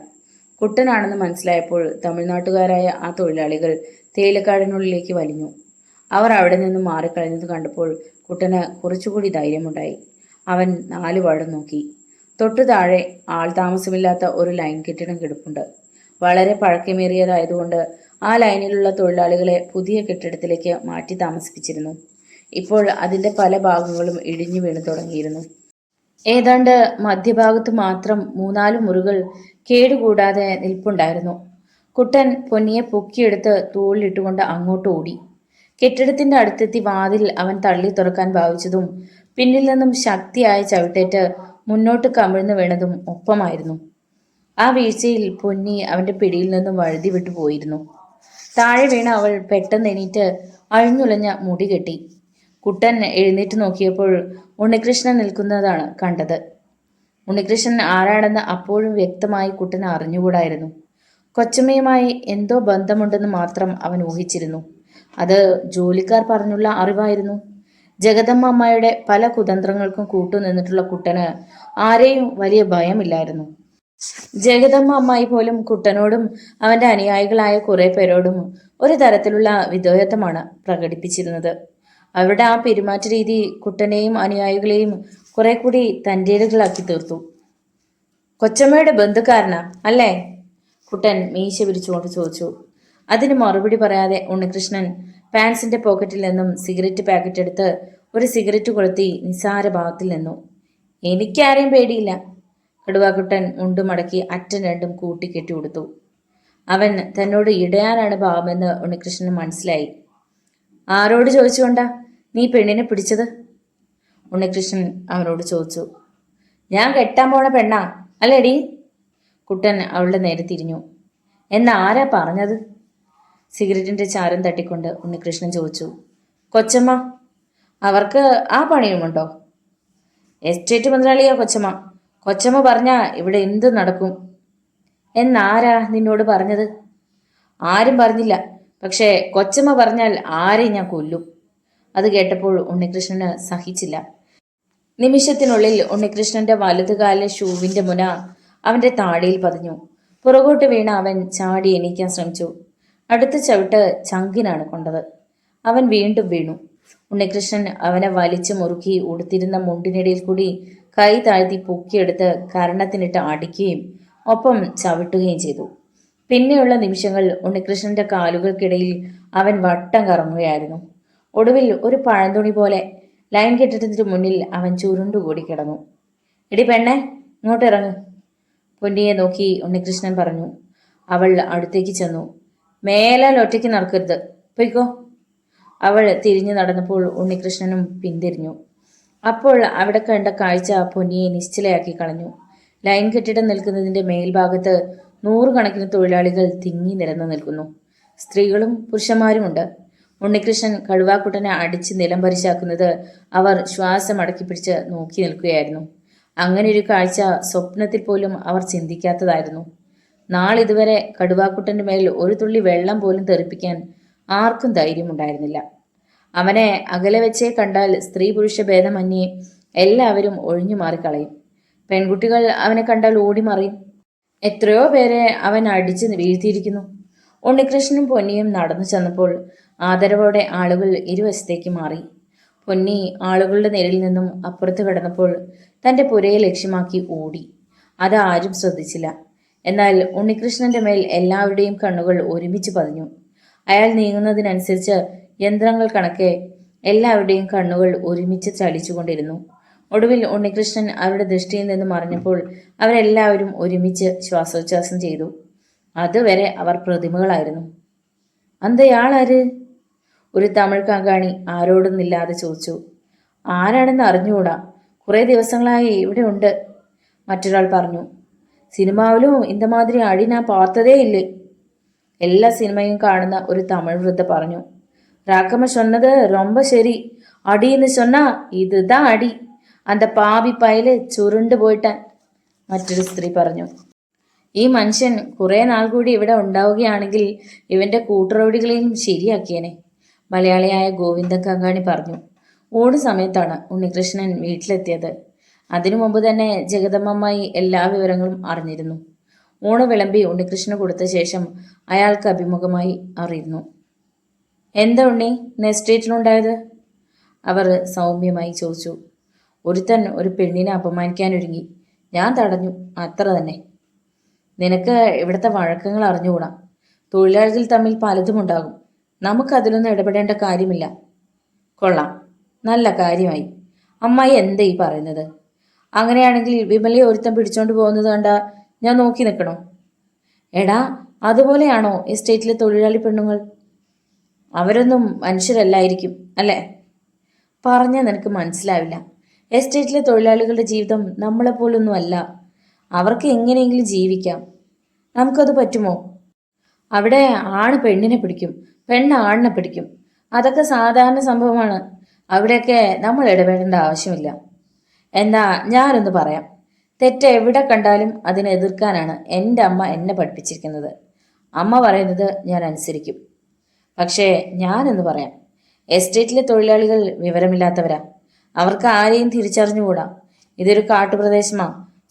കുട്ടനാണെന്ന് മനസ്സിലായപ്പോൾ തമിഴ്നാട്ടുകാരായ ആ തൊഴിലാളികൾ തേയിലക്കാടിനുള്ളിലേക്ക് വലിഞ്ഞു. അവർ അവിടെ നിന്നും മാറിക്കളഞ്ഞത് കണ്ടപ്പോൾ കുട്ടന് കുറച്ചുകൂടി ധൈര്യമുണ്ടായി. അവൻ 4 വഴം നോക്കി. തൊട്ടു താഴെ ആൾ താമസമില്ലാത്ത ഒരു ലൈൻ കെട്ടിടം കിടപ്പുണ്ട്. വളരെ പഴക്കമേറിയതായതുകൊണ്ട് ആ ലൈനിലുള്ള തൊഴിലാളികളെ പുതിയ കെട്ടിടത്തിലേക്ക് മാറ്റി താമസിപ്പിച്ചിരുന്നു. ഇപ്പോൾ അതിൻ്റെ പല ഭാഗങ്ങളും ഇടിഞ്ഞു വീണു തുടങ്ങിയിരുന്നു. ഏതാണ്ട് മധ്യഭാഗത്ത് മാത്രം 3-4 മുറികൾ കേടുകൂടാതെ നിൽപ്പുണ്ടായിരുന്നു. കുട്ടൻ പൊന്നിയെ പൊക്കിയെടുത്ത് തോളിലിട്ടുകൊണ്ട് അങ്ങോട്ട് ഓടി. കെട്ടിടത്തിന്റെ അടുത്തെത്തി വാതിൽ അവൻ തള്ളി തുറക്കാൻ ഭാവിച്ചതും പിന്നിൽ നിന്നും ശക്തിയായ ചവിട്ടേറ്റ് മുന്നോട്ട് കമിഴ്ന്നു വീണതും ഒപ്പമായിരുന്നു. ആ വീഴ്ചയിൽ പൊന്നി അവന്റെ പിടിയിൽ നിന്നും വഴുതി വിട്ടു പോയിരുന്നു. താഴെ വീണ അവൾ പെട്ടെന്ന് എണീറ്റ് അഴിഞ്ഞുലഞ്ഞ മുടി കെട്ടി. കുട്ടൻ എഴുന്നേറ്റ് നോക്കിയപ്പോൾ ഉണ്ണികൃഷ്ണൻ നിൽക്കുന്നതാണ് കണ്ടത്. ഉണ്ണികൃഷ്ണൻ ആരാണെന്ന് അപ്പോഴും വ്യക്തമായി കുട്ടൻ അറിഞ്ഞുകൂടായിരുന്നു. കൊച്ചമ്മയുമായി എന്തോ ബന്ധമുണ്ടെന്ന് മാത്രം അവൻ ഊഹിച്ചിരുന്നു. അത് ജോലിക്കാർ പറഞ്ഞുള്ള അറിവായിരുന്നു. ജഗദമ്മ അമ്മയുടെ പല കുതന്ത്രങ്ങൾക്കും കൂട്ടുനിന്നിട്ടുള്ള കുട്ടന് ആരെയും വലിയ ഭയമില്ലായിരുന്നു. ജഗദമ്മ അമ്മായി പോലും കുട്ടനോടും അവന്റെ അനുയായികളായ കുറെ പേരോടും ഒരു തരത്തിലുള്ള വിധേയത്വമാണ് പ്രകടിപ്പിച്ചിരുന്നത്. അവരുടെ ആ പെരുമാറ്റ രീതി കുട്ടനെയും അനുയായികളെയും കുറെ കൂടി തൻ്റേടുകളാക്കി തീർത്തു. കൊച്ചമ്മയുടെ ബന്ധുക്കാരനാ അല്ലേ? കുട്ടൻ മീശ പിരിച്ചുകൊണ്ട് ചോദിച്ചു. അതിന് മറുപടി പറയാതെ ഉണ്ണികൃഷ്ണൻ പാൻസിന്റെ പോക്കറ്റിൽ നിന്നും സിഗരറ്റ് പാക്കറ്റ് എടുത്ത് ഒരു സിഗരറ്റ് കൊളുത്തി നിസ്സാര ഭാവത്തിൽ നിന്നു. എനിക്കാരെയും പേടിയില്ല. കടുവാക്കുട്ടൻ മുണ്ടുമടക്കി അറ്റൻ രണ്ടും കൂട്ടിക്കെട്ടി കൊടുത്തു. അവൻ തന്നോട് ഇടയാനാണ് ഭാവമെന്ന് ഉണ്ണികൃഷ്ണന് മനസ്സിലായി. ആരോട് ചോദിച്ചുകൊണ്ടാ നീ പെണ്ണിനെ പിടിച്ചത്? ഉണ്ണികൃഷ്ണൻ അവനോട് ചോദിച്ചു. ഞാൻ കെട്ടാൻ പോണ പെണ്ണാ അല്ലേടി? കുട്ടൻ അവളുടെ നേരെ തിരിഞ്ഞു. എന്നാരാ പറഞ്ഞത്? സിഗരറ്റിന്റെ ചാരം തട്ടിക്കൊണ്ട് ഉണ്ണികൃഷ്ണൻ ചോദിച്ചു. കൊച്ചമ്മ. അവർക്ക് ആ പണിയുമുണ്ടോ? എസ്റ്റേറ്റ് മുതലാളിയാ കൊച്ചമ്മ. കൊച്ചമ്മ പറഞ്ഞാ ഇവിടെ എന്ത് നടക്കും. എന്നാരാ നിന്നോട് പറഞ്ഞത്? ആരും പറഞ്ഞില്ല. പക്ഷേ കൊച്ചമ്മ പറഞ്ഞാൽ ആരെയും ഞാൻ കൊല്ലും. അത് കേട്ടപ്പോൾ ഉണ്ണികൃഷ്ണന് സഹിച്ചില്ല. നിമിഷത്തിനുള്ളിൽ ഉണ്ണികൃഷ്ണന്റെ വലതുകാലിലെ ഷൂവിന്റെ മുന അവന്റെ താടിയിൽ പതിഞ്ഞു. പുറകോട്ട് വീണ അവൻ ചാടി എണീക്കാൻ ശ്രമിച്ചു. അടുത്ത ചവിട്ട് ചങ്കിനാണ് കൊണ്ടത്. അവൻ വീണ്ടും വീണു. ഉണ്ണികൃഷ്ണൻ അവനെ വലിച്ചു മുറുക്കി ഉടുത്തിരുന്ന മുണ്ടിനിടയിൽ കൂടി കൈ താഴ്ത്തി പൊക്കിയെടുത്ത് കരണത്തിനിട്ട് അടിക്കുകയും ഒപ്പം ചവിട്ടുകയും ചെയ്തു. പിന്നെയുള്ള നിമിഷങ്ങൾ ഉണ്ണികൃഷ്ണന്റെ കാലുകൾക്കിടയിൽ അവൻ വട്ടം കറങ്ങുകയായിരുന്നു. ഒടുവിൽ ഒരു പഴന്തുണി പോലെ ലൈൻ കെട്ടിടത്തിന് മുന്നിൽ അവൻ ചുരുണ്ടുകൂടി കിടന്നു. എടി പെണ്ണെ, ഇങ്ങോട്ട് ഇറങ്ങ്. പൊന്നിയെ നോക്കി ഉണ്ണികൃഷ്ണൻ പറഞ്ഞു. അവൾ അടുത്തേക്ക് ചെന്നു. മേലാൽ ഒറ്റയ്ക്ക് നടക്കരുത്, പൊയ്ക്കോ. അവൾ തിരിഞ്ഞു നടന്നപ്പോൾ ഉണ്ണികൃഷ്ണനും പിന്തിരിഞ്ഞു. അപ്പോൾ അവിടെ കണ്ട കാഴ്ച പൊന്നിയെ നിശ്ചലയാക്കി കളഞ്ഞു. ലൈൻ കെട്ടിടം നിൽക്കുന്നതിന്റെ മേൽഭാഗത്ത് 100 കണക്കിന് തൊഴിലാളികൾ തിങ്ങി നിരന്നു നിൽക്കുന്നു. സ്ത്രീകളും പുരുഷന്മാരുമുണ്ട്. ഉണ്ണികൃഷ്ണൻ കടുവാക്കുട്ടനെ അടിച്ച് നിലം പരിശാക്കുന്നത് അവർ ശ്വാസം അടക്കി പിടിച്ച് നോക്കി നിൽക്കുകയായിരുന്നു. അങ്ങനെയൊരു കാഴ്ച സ്വപ്നത്തിൽ പോലും അവർ ചിന്തിക്കാത്തതായിരുന്നു. നാളിതുവരെ കടുവാക്കുട്ടന്റെ മേൽ ഒരു തുള്ളി വെള്ളം പോലും തെറിപ്പിക്കാൻ ആർക്കും ധൈര്യമുണ്ടായിരുന്നില്ല. അവനെ അകലെ വെച്ചേ കണ്ടാൽ സ്ത്രീ പുരുഷ ഭേദമന്യേ എല്ലാവരും ഒഴിഞ്ഞു മാറിക്കളയും. പെൺകുട്ടികൾ അവനെ കണ്ടാൽ ഓടിമറിയും. എത്രയോ പേരെ അവൻ അടിച്ച് വീഴ്ത്തിയിരിക്കുന്നു. ഉണ്ണികൃഷ്ണനും പൊന്നിയും നടന്നു ചെന്നപ്പോൾ ആദരവോടെ ആളുകൾ ഇരുവശത്തേക്ക് മാറി. പൊന്നി ആളുകളുടെ നിരയിൽ നിന്നും അപ്പുറത്ത് കിടന്നപ്പോൾ തന്റെ പുരയെ ലക്ഷ്യമാക്കി ഓടി. അത് ആരും ശ്രദ്ധിച്ചില്ല. എന്നാൽ ഉണ്ണികൃഷ്ണന്റെ മേൽ എല്ലാവരുടെയും കണ്ണുകൾ ഒരുമിച്ച് പതിഞ്ഞു. അയാൾ നീങ്ങുന്നതിനനുസരിച്ച് യന്ത്രങ്ങൾ കണക്കെ എല്ലാവരുടെയും കണ്ണുകൾ ഒരുമിച്ച് ചലിച്ചുകൊണ്ടിരുന്നു. ഒടുവിൽ ഉണ്ണികൃഷ്ണൻ അവരുടെ ദൃഷ്ടിയിൽ നിന്ന് മറിഞ്ഞപ്പോൾ അവരെല്ലാവരും ഒരുമിച്ച് ശ്വാസോച്ഛ്വാസം ചെയ്തു. അതുവരെ അവർ പ്രതിമകളായിരുന്നു. അന്തയാളാര്? ഒരു തമിഴ് കങ്കാണി ആരോടൊന്നില്ലാതെ ചോദിച്ചു. ആരാണെന്ന് അറിഞ്ഞുകൂടാ, കുറെ ദിവസങ്ങളായി ഇവിടെ ഉണ്ട്. മറ്റൊരാൾ പറഞ്ഞു. സിനിമാവിലും ഇന്ത മാതിരി അടി ഞാൻ പാർത്തതേ ഇല്ലേ. എല്ലാ സിനിമയും കാണുന്ന ഒരു തമിഴ് വൃദ്ധ പറഞ്ഞു. രാക്കമ്മ சொன்னது ரொம்ப ശരി. അടിയെന്ന് சொன்னா ഇതാ അടി. അന്ത പാവി പയല് ചുരുണ്ടു പോയിട്ടാൻ. മറ്റൊരു സ്ത്രീ പറഞ്ഞു. ഈ മനുഷ്യൻ കുറെ നാൾ കൂടി ഇവിടെ ഉണ്ടാവുകയാണെങ്കിൽ ഇവന്റെ കൂട്ടുറോടികളെയും ശരിയാക്കിയേനെ. മലയാളിയായ ഗോവിന്ദൻ കങ്കാണി പറഞ്ഞു. ഊണ് സമയത്താണ് ഉണ്ണികൃഷ്ണൻ വീട്ടിലെത്തിയത്. അതിനു മുമ്പ് തന്നെ ജഗദമ്മമായി എല്ലാ വിവരങ്ങളും അറിഞ്ഞിരുന്നു. ഊണ് വിളമ്പി ഉണ്ണികൃഷ്ണന് കൊടുത്ത ശേഷം അയാൾക്ക് അഭിമുഖമായി അറിയുന്നു. എന്താ ഉണ്ണി എസ്റ്റേറ്റിലുണ്ടായത്? അവർ സൗമ്യമായി ചോദിച്ചു. ഒരുത്തൻ ഒരു പെണ്ണിനെ അപമാനിക്കാനൊരുങ്ങി. ഞാൻ തടഞ്ഞു, അത്ര തന്നെ. നിനക്ക് ഇവിടുത്തെ വഴക്കങ്ങൾ അറിഞ്ഞുകൂടാ. തൊഴിലാളികൾ തമ്മിൽ പലതുമുണ്ടാകും. നമുക്കതിലൊന്നും ഇടപെടേണ്ട കാര്യമില്ല. കൊള്ളാം, നല്ല കാര്യമായി. അമ്മായി എന്താ ഈ പറയുന്നത്? അങ്ങനെയാണെങ്കിൽ വിമലയെ ഒരുത്തൻ പിടിച്ചോണ്ട് പോകുന്നത് കണ്ട ഞാൻ നോക്കി നിൽക്കണോ? എടാ, അതുപോലെയാണോ എസ്റ്റേറ്റിലെ തൊഴിലാളി പെണ്ണുങ്ങൾ? അവരൊന്നും മനുഷ്യരല്ലായിരിക്കും അല്ലേ? പറഞ്ഞാൽ നിനക്ക് മനസ്സിലാവില്ല. എസ്റ്റേറ്റിലെ തൊഴിലാളികളുടെ ജീവിതം നമ്മളെപ്പോലൊന്നും അല്ല. അവർക്ക് എങ്ങനെയെങ്കിലും ജീവിക്കാം. നമുക്കത് പറ്റുമോ? അവിടെ ആണ് പെണ്ണിനെ പിടിക്കും, പെണ്ണ് ആണിനെ പിടിക്കും. അതൊക്കെ സാധാരണ സംഭവമാണ്. അവിടെയൊക്കെ നമ്മൾ ഇടപെടേണ്ട ആവശ്യമില്ല. എന്നാ ഞാനൊന്ന് പറയാം. തെറ്റ് എവിടെ കണ്ടാലും അതിനെ എതിർക്കാനാണ് എൻ്റെ അമ്മ എന്നെ പഠിപ്പിച്ചിരിക്കുന്നത്. അമ്മ പറയുന്നത് ഞാൻ അനുസരിക്കും. പക്ഷേ ഞാനൊന്ന് പറയാം. എസ്റ്റേറ്റിലെ തൊഴിലാളികൾ വിവരമില്ലാത്തവരാ. അവർക്ക് ആരെയും തിരിച്ചറിഞ്ഞുകൂടാ. ഇതൊരു കാട്ടുപ്രദേശമാ.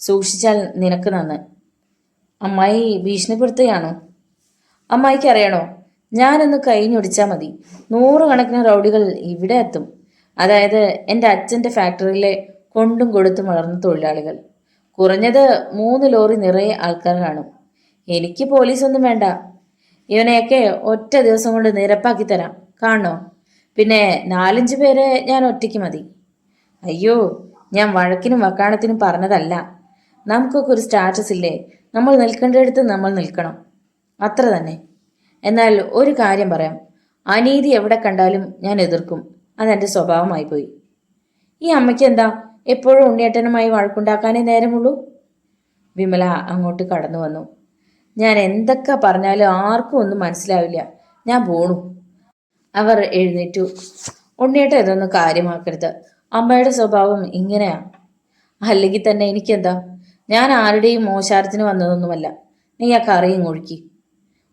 സൂക്ഷിച്ചാൽ നിനക്ക് നന്ന്. അമ്മായി ഭീഷണിപ്പെടുത്തുകയാണോ? അമ്മായിക്ക് അറിയണോ? ഞാനൊന്ന് കഴിഞ്ഞൊടിച്ചാൽ മതി, 100 കണക്കിന് റൗഡികൾ ഇവിടെ എത്തും. അതായത് എൻ്റെ അച്ഛൻ്റെ ഫാക്ടറിയിലെ കൊണ്ടും കൊടുത്തും വളർന്ന തൊഴിലാളികൾ. കുറഞ്ഞത് 3 ലോറി നിറയെ ആൾക്കാർ കാണും. എനിക്ക് പോലീസൊന്നും വേണ്ട. ഇവനെയൊക്കെ ഒറ്റ ദിവസം കൊണ്ട് നിരപ്പാക്കി തരാം. കാണോ? പിന്നെ 4-5 പേരെ ഞാൻ ഒറ്റയ്ക്ക് മതി. അയ്യോ, ഞാൻ വഴക്കിനും വക്കാണത്തിനും പറഞ്ഞതല്ല. നമുക്കൊക്കെ ഒരു സ്റ്റാറ്റസ് ഇല്ലേ? നമ്മൾ നിൽക്കേണ്ടിടത്ത് നമ്മൾ നിൽക്കണം, അത്ര തന്നെ. എന്നാൽ ഒരു കാര്യം പറയാം, അനീതി എവിടെ കണ്ടാലും ഞാൻ എതിർക്കും. അതെൻ്റെ സ്വഭാവമായി പോയി. ഈ അമ്മയ്ക്ക് എന്താ എപ്പോഴും ഉണ്ണിയേട്ടനുമായി വഴക്കുണ്ടാക്കാനേ നേരമുള്ളൂ? വിമല അങ്ങോട്ട് കടന്നു വന്നു. ഞാൻ എന്തൊക്കെ പറഞ്ഞാലും ആർക്കും ഒന്നും മനസ്സിലാവില്ല. ഞാൻ പോണു. അവർ എഴുന്നേറ്റു. ഉണ്ണിയേട്ടൻ ഇതൊന്നും കാര്യമാക്കരുത്. അമ്മയുടെ സ്വഭാവം ഇങ്ങനെയാ. അല്ലെങ്കിൽ തന്നെ എനിക്കെന്താ? ഞാൻ ആരുടെയും മോശാരത്തിന് വന്നതൊന്നുമല്ല. നീ ആ കറിയും ഒഴുക്കി,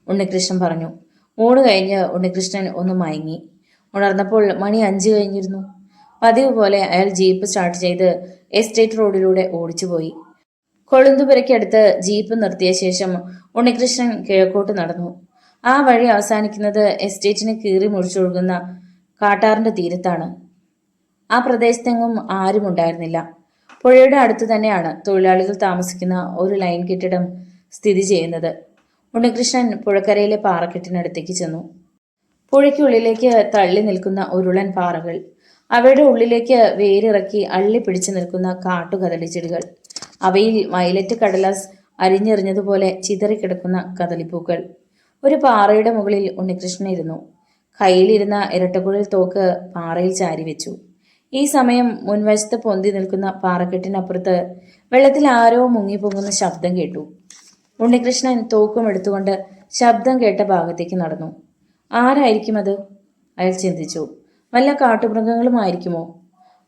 ഉണ്ണികൃഷ്ണൻ പറഞ്ഞു. ഊണ് കഴിഞ്ഞ് ഉണ്ണികൃഷ്ണൻ ഒന്ന് മയങ്ങി. ഉണർന്നപ്പോൾ മണി 5 കഴിഞ്ഞിരുന്നു. പതിവ് പോലെ അയാൾ ജീപ്പ് സ്റ്റാർട്ട് ചെയ്ത് എസ്റ്റേറ്റ് റോഡിലൂടെ ഓടിച്ചുപോയി. കൊളുന്തുപുരയ്ക്കടുത്ത് ജീപ്പ് നിർത്തിയ ശേഷം ഉണ്ണികൃഷ്ണൻ കിഴക്കോട്ട് നടന്നു. ആ വഴി അവസാനിക്കുന്നത് എസ്റ്റേറ്റിന് കീറി മുറിച്ചൊഴുകുന്ന കാട്ടാറിന്റെ തീരത്താണ്. ആ പ്രദേശത്തെങ്ങും ആരും ഉണ്ടായിരുന്നില്ല. പുഴയുടെ അടുത്ത് തന്നെയാണ് തൊഴിലാളികൾ താമസിക്കുന്ന ഒരു ലൈൻ കെട്ടിടം സ്ഥിതി ചെയ്യുന്നത്. ഉണ്ണികൃഷ്ണൻ പുഴക്കരയിലെ പാറക്കെട്ടിനടുത്തേക്ക് ചെന്നു. പുഴയ്ക്കുള്ളിലേക്ക് തള്ളി നിൽക്കുന്ന ഉരുളൻ പാറകൾ, അവയുടെ ഉള്ളിലേക്ക് വേരിറക്കി അള്ളി പിടിച്ചു നിൽക്കുന്ന കാട്ടുകദളിച്ചെടികൾ, അവയിൽ വയലറ്റ് കടലാസ് അരിഞ്ഞെറിഞ്ഞതുപോലെ ചിതറിക്കിടക്കുന്ന കദളിപ്പൂക്കൾ. ഒരു പാറയുടെ മുകളിൽ ഉണ്ണികൃഷ്ണൻ ഇരുന്നു. കയ്യിലിരുന്ന ഇരട്ടക്കുഴൽ തോക്ക് പാറയിൽ ചാരി വെച്ചു. ഈ സമയം മുൻവശത്ത് പൊന്തി നിൽക്കുന്ന പാറക്കെട്ടിനപ്പുറത്ത് വെള്ളത്തിൽ ആരോ മുങ്ങിപ്പൊങ്ങുന്ന ശബ്ദം കേട്ടു. ഉണ്ണികൃഷ്ണൻ തോക്കും എടുത്തുകൊണ്ട് ശബ്ദം കേട്ട ഭാഗത്തേക്ക് നടന്നു. ആരായിരിക്കും അത്? അയാൾ ചിന്തിച്ചു. വല്ല കാട്ടുമൃഗങ്ങളുമായിരിക്കുമോ?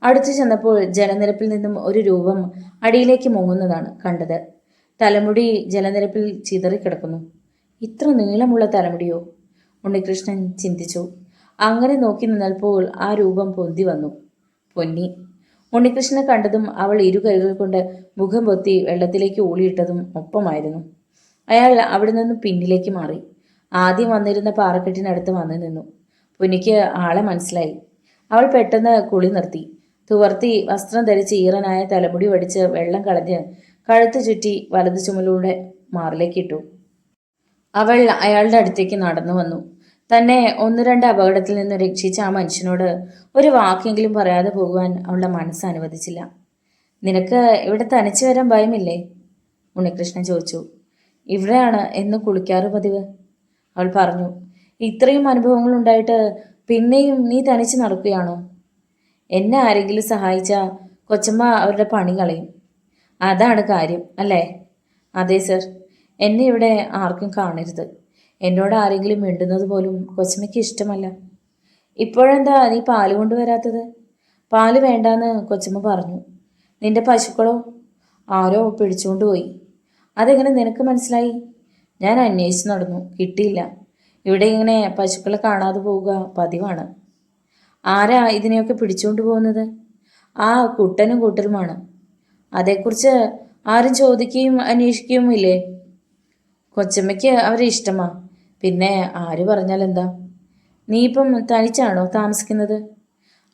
അടുത്തു ചെന്നപ്പോൾ ജലനിരപ്പിൽ നിന്നും ഒരു രൂപം അടിയിലേക്ക് മുങ്ങുന്നതാണ് കണ്ടത്. തലമുടി ജലനിരപ്പിൽ ചിതറിക്കിടക്കുന്നു. ഇത്ര നീളമുള്ള തലമുടിയോ? ഉണ്ണികൃഷ്ണൻ ചിന്തിച്ചു. അങ്ങനെ നോക്കി നിന്നപ്പോൾ ആ രൂപം പൊന്തി വന്നു. പൊന്നി. ഉണ്ണികൃഷ്ണനെ കണ്ടതും അവൾ 2 കൈകൾ കൊണ്ട് മുഖം പൊത്തി വെള്ളത്തിലേക്ക് ഊളിയിട്ടതും ഒപ്പമായിരുന്നു. അയാൾ അവിടെ നിന്നും പിന്നിലേക്ക് മാറി. ആദ്യം വന്നിരുന്ന പാറക്കെട്ടിനടുത്ത് വന്നു നിന്നു. പൊന്നിക്ക് ആളെ മനസ്സിലായി. അവൾ പെട്ടെന്ന് കുളി നിർത്തി. തുവർത്തി വസ്ത്രം ധരിച്ച് ഈറനായ തലമുടി വടിച്ച് വെള്ളം കളഞ്ഞ് കഴുത്ത് ചുറ്റി വലതു ചുമലിലൂടെ മാറിലേക്കിട്ടു. അവൾ അയാളുടെ അടുത്തേക്ക് നടന്നു വന്നു. തന്നെ 1-2 അപകടത്തിൽ നിന്ന് രക്ഷിച്ച ആ മനുഷ്യനോട് ഒരു വാക്കെങ്കിലും പറയാതെ പോകുവാൻ അവളുടെ മനസ്സ് അനുവദിച്ചില്ല. നിനക്ക് ഇവിടെ തനിച്ചു വരാൻ ഭയമില്ലേ? ഉണ്ണികൃഷ്ണൻ ചോദിച്ചു. ഇവിടെയാണ് എന്നും കുളിക്കാറ് പതിവ്, അവൾ പറഞ്ഞു. ഇത്രയും അനുഭവങ്ങൾ ഉണ്ടായിട്ട് പിന്നെയും നീ തനിച്ച് നടക്കുകയാണോ? എന്നെ ആരെങ്കിലും സഹായിച്ചാൽ കൊച്ചമ്മ അവരുടെ പണി കളയും. അതാണ് കാര്യം അല്ലേ? അതെ സർ. എന്നെ ഇവിടെ ആർക്കും കാണരുത്. എന്നോട് ആരെങ്കിലും മിണ്ടുന്നത് പോലും കൊച്ചമ്മയ്ക്ക് ഇഷ്ടമല്ല. ഇപ്പോഴെന്താ നീ പാല് കൊണ്ടുവരാത്തത്? പാല് വേണ്ടാന്ന് കൊച്ചമ്മ പറഞ്ഞു. നിന്റെ പശുക്കളോ? ആരോ പിടിച്ചുകൊണ്ടുപോയി. അതെങ്ങനെ നിനക്ക് മനസ്സിലായി? ഞാൻ അന്വേഷിച്ച് നടന്നു, കിട്ടിയില്ല. ഇവിടെ ഇങ്ങനെ പശുക്കളെ കാണാതെ പോവുക പതിവാണ്. ആരാ ഇതിനെയൊക്കെ പിടിച്ചുകൊണ്ട് പോകുന്നത്? ആ കുട്ടനും കൂട്ടരുമാണ്. അതേക്കുറിച്ച് ആരും ചോദിക്കുകയും അന്വേഷിക്കുകയും ഇല്ലേ? കൊച്ചമ്മയ്ക്ക് അവരെ ഇഷ്ടമാ. പിന്നെ ആര് പറഞ്ഞാലെന്താ? നീ ഇപ്പം തനിച്ചാണോ താമസിക്കുന്നത്?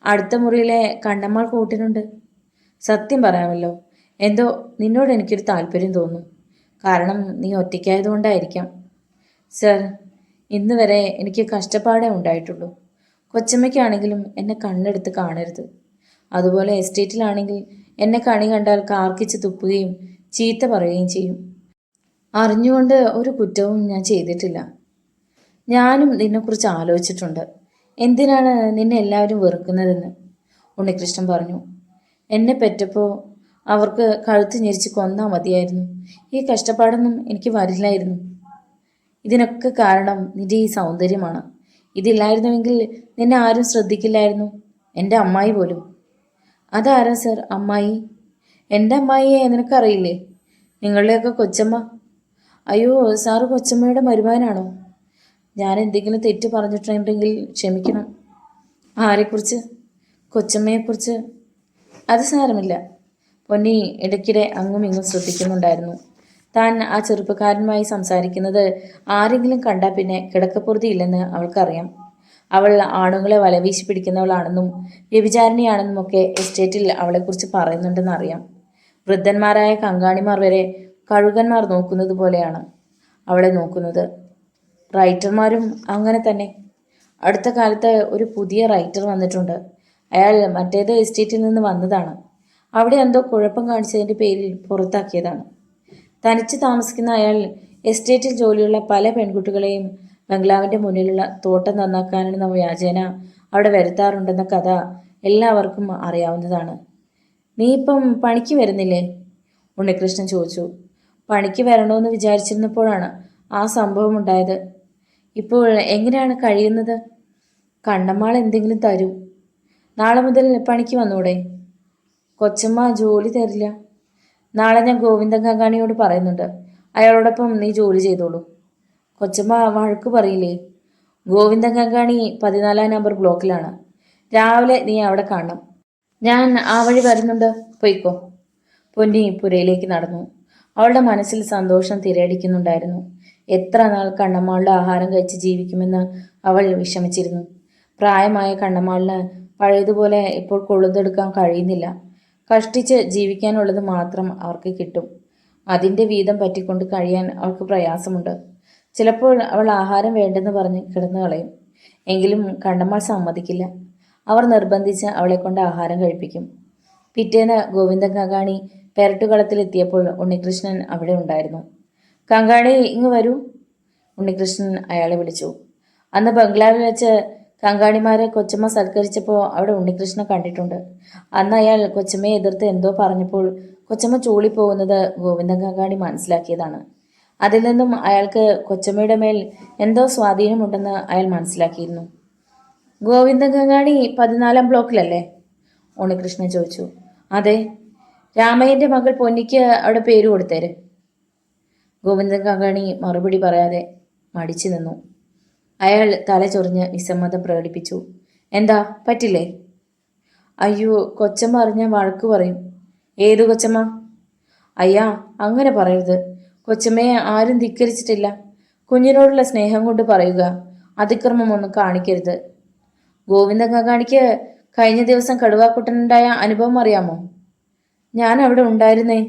അടുത്ത മുറിയിലെ കണ്ണമ്മാൾ കൂട്ടിനുണ്ട്. സത്യം പറയാമല്ലോ, എന്തോ നിന്നോട് എനിക്കൊരു താല്പര്യം തോന്നുന്നു. കാരണം നീ ഒറ്റയ്ക്കായതുകൊണ്ടായിരിക്കാം. സർ, ഇന്ന് വരെ എനിക്ക് കഷ്ടപ്പാടേ ഉണ്ടായിട്ടുള്ളൂ. കൊച്ചമ്മയ്ക്കാണെങ്കിലും എന്നെ കണ്ണെടുത്ത് കാണരുത്. അതുപോലെ എസ്റ്റേറ്റിലാണെങ്കിൽ എന്നെ കണി കണ്ടാൽ കാർക്കിച്ച് തുപ്പുകയും ചീത്ത പറയുകയും ചെയ്യും. അറിഞ്ഞുകൊണ്ട് ഒരു കുറ്റവും ഞാൻ ചെയ്തിട്ടില്ല. ഞാനും നിന്നെക്കുറിച്ച് ആലോചിച്ചിട്ടുണ്ട്. എന്തിനാണ് നിന്നെ എല്ലാവരും വെറുക്കുന്നതെന്ന്. ഉണ്ണികൃഷ്ണൻ പറഞ്ഞു. എന്നെ പെറ്റപ്പോൾ അവർക്ക് കഴുത്ത് ഞെരിച്ച് കൊന്നാൽ മതിയായിരുന്നു. ഈ കഷ്ടപ്പാടൊന്നും എനിക്ക് വരില്ലായിരുന്നു. ഇതിനൊക്കെ കാരണം നിന്റെ ഈ സൗന്ദര്യമാണ്. ഇതില്ലായിരുന്നുവെങ്കിൽ നിന്നെ ആരും ശ്രദ്ധിക്കില്ലായിരുന്നു, എൻ്റെ അമ്മായി പോലും. അതാരാ സർ അമ്മായി? എൻ്റെ അമ്മായിയെ നിനക്കറിയില്ലേ? നിങ്ങളുടെയൊക്കെ കൊച്ചമ്മ. അയ്യോ, സാറ് കൊച്ചമ്മയുടെ മരുമകനാണോ? ഞാൻ എന്തെങ്കിലും തെറ്റ് പറഞ്ഞിട്ടുണ്ടെങ്കിൽ ക്ഷമിക്കണം. ആരെക്കുറിച്ച്? കൊച്ചമ്മയെക്കുറിച്ച്. അത് സാരമില്ല. പൊന്നി ഇടയ്ക്കിടെ അങ്ങും ഇങ്ങും ശ്രദ്ധിക്കുന്നുണ്ടായിരുന്നു. താൻ ആ ചെറുപ്പക്കാരനുമായി സംസാരിക്കുന്നത് ആരെങ്കിലും കണ്ടാൽ പിന്നെ കിടക്കപ്പുറതി ഇല്ലെന്ന് അവൾക്കറിയാം. അവൾ ആണുങ്ങളെ വലവീശി പിടിക്കുന്നവളാണെന്നും വ്യഭിചാരിണിയാണെന്നും ഒക്കെ എസ്റ്റേറ്റിൽ അവളെക്കുറിച്ച് പറയുന്നുണ്ടെന്ന് അറിയാം. വൃദ്ധന്മാരായ കങ്കാണിമാർ വരെ കഴുകന്മാർ നോക്കുന്നത് പോലെയാണ് അവളെ നോക്കുന്നത്. റൈറ്റർമാരും അങ്ങനെ തന്നെ. അടുത്ത കാലത്ത് ഒരു പുതിയ റൈറ്റർ വന്നിട്ടുണ്ട്. അയാൾ മറ്റേത് എസ്റ്റേറ്റിൽ നിന്ന് വന്നതാണ്. അവിടെ എന്തോ കുഴപ്പം കാണിച്ചതിൻ്റെ പേരിൽ പുറത്താക്കിയതാണ്. തനിച്ച് താമസിക്കുന്ന അയാൾ എസ്റ്റേറ്റിൽ ജോലിയുള്ള പല പെൺകുട്ടികളെയും ബംഗ്ലാവിൻ്റെ മുന്നിലുള്ള തോട്ടം നന്നാക്കാനെന്ന വ്യാജേന അവിടെ വരുത്താറുണ്ടെന്ന കഥ എല്ലാവർക്കും അറിയാവുന്നതാണ്. നീ ഇപ്പം പണിക്ക് വരുന്നില്ലേ? ഉണ്ണികൃഷ്ണൻ ചോദിച്ചു. പണിക്ക് വരണമെന്ന് വിചാരിച്ചിരുന്നപ്പോഴാണ് ആ സംഭവം ഉണ്ടായത്. ഇപ്പോൾ എങ്ങനെയാണ് കഴിയുന്നത്? കണ്ണമ്മാൾ എന്തെങ്കിലും തരും. നാളെ മുതൽ പണിക്ക് വന്നൂടെ? കൊച്ചമ്മ ജോലി തരില്ല. നാളെ ഞാൻ ഗോവിന്ദൻ കങ്കാണിയോട് പറയുന്നുണ്ട്. അയാളോടൊപ്പം നീ ജോലി ചെയ്തോളൂ. കൊച്ചമ്മ വഴക്ക് പറയില്ലേ? ഗോവിന്ദൻ കങ്കാണി 14 നമ്പർ ബ്ലോക്കിലാണ്. രാവിലെ നീ അവിടെ കാണണം. ഞാൻ ആ വഴി വരുന്നുണ്ട്. പൊയ്ക്കോ. പൊന്നി പുരയിലേക്ക് നടന്നു. അവളുടെ മനസ്സിൽ സന്തോഷം തിരയടിക്കുന്നുണ്ടായിരുന്നു. എത്ര നാൾ കണ്ണമ്മാളുടെ ആഹാരം കഴിച്ച് ജീവിക്കുമെന്ന് അവൾ വിഷമിച്ചിരുന്നു. പ്രായമായ കണ്ണമ്മാളിന് പഴയതുപോലെ ഇപ്പോൾ കൊളുന്തെടുക്കാൻ കഴിയുന്നില്ല. കഷ്ടിച്ച് ജീവിക്കാനുള്ളത് മാത്രം അവർക്ക് കിട്ടും. അതിൻ്റെ വീതം പറ്റിക്കൊണ്ട് കഴിയാൻ അവൾക്ക് പ്രയാസമുണ്ട്. ചിലപ്പോൾ അവൾ ആഹാരം വേണ്ടെന്ന് പറഞ്ഞ് കിടന്നു കളയും. എങ്കിലും കണ്ണമ്മാൾ സമ്മതിക്കില്ല. അവർ നിർബന്ധിച്ച് അവളെ കൊണ്ട് ആഹാരം കഴിപ്പിക്കും. പിറ്റേന്ന് ഗോവിന്ദൻ കങ്കാണി പെരട്ടുകളത്തിലെത്തിയപ്പോൾ ഉണ്ണികൃഷ്ണൻ അവിടെ ഉണ്ടായിരുന്നു. കങ്കാണി, ഇങ്ങ് വരൂ. ഉണ്ണികൃഷ്ണൻ അയാളെ വിളിച്ചു. അന്ന് ബംഗ്ലാവിൽ വെച്ച് കങ്കാണിമാരെ കൊച്ചമ്മ സൽക്കരിച്ചപ്പോൾ അവിടെ ഉണ്ണികൃഷ്ണൻ കണ്ടിട്ടുണ്ട്. അന്ന് അയാൾ കൊച്ചമ്മയെ എതിർത്ത് എന്തോ പറഞ്ഞപ്പോൾ കൊച്ചമ്മ ചൂളിപ്പോകുന്നത് ഗോവിന്ദൻ കങ്കാണി മനസ്സിലാക്കിയതാണ്. അതിൽ നിന്നും അയാൾക്ക് കൊച്ചമ്മയുടെ മേൽ എന്തോ സ്വാധീനമുണ്ടെന്ന് അയാൾ മനസ്സിലാക്കിയിരുന്നു. ഗോവിന്ദൻ കങ്കാണി 14 ബ്ലോക്കിലല്ലേ? ഉണ്ണികൃഷ്ണൻ ചോദിച്ചു. അതെ. രാമയ്യൻ്റെ മകൾ പൊന്നിക്ക് അവിടെ പേര് കൊടുത്തേര്. ഗോവിന്ദൻ കങ്കാണി മറുപടി പറയാതെ മടിച്ചു നിന്നു. അയാൾ തല ചൊറിഞ്ഞ് വിസമ്മതം പ്രകടിപ്പിച്ചു. എന്താ, പറ്റില്ലേ? അയ്യോ, കൊച്ചമ്മ അറിഞ്ഞാൽ വഴക്ക് പറയും. ഏതു കൊച്ചമ്മ? അയ്യാ, അങ്ങനെ പറയരുത്. കൊച്ചമ്മയെ ആരും ധിക്കരിച്ചിട്ടില്ല. കുഞ്ഞിനോടുള്ള സ്നേഹം കൊണ്ട് പറയുക. അതിക്രമമൊന്നും കാണിക്കരുത്. ഗോവിന്ദൻ കങ്കാണിക്ക് കഴിഞ്ഞ ദിവസം കടുവാക്കുട്ടനുണ്ടായ അനുഭവം അറിയാമോ? ഞാൻ അവിടെ ഉണ്ടായിരുന്നേ.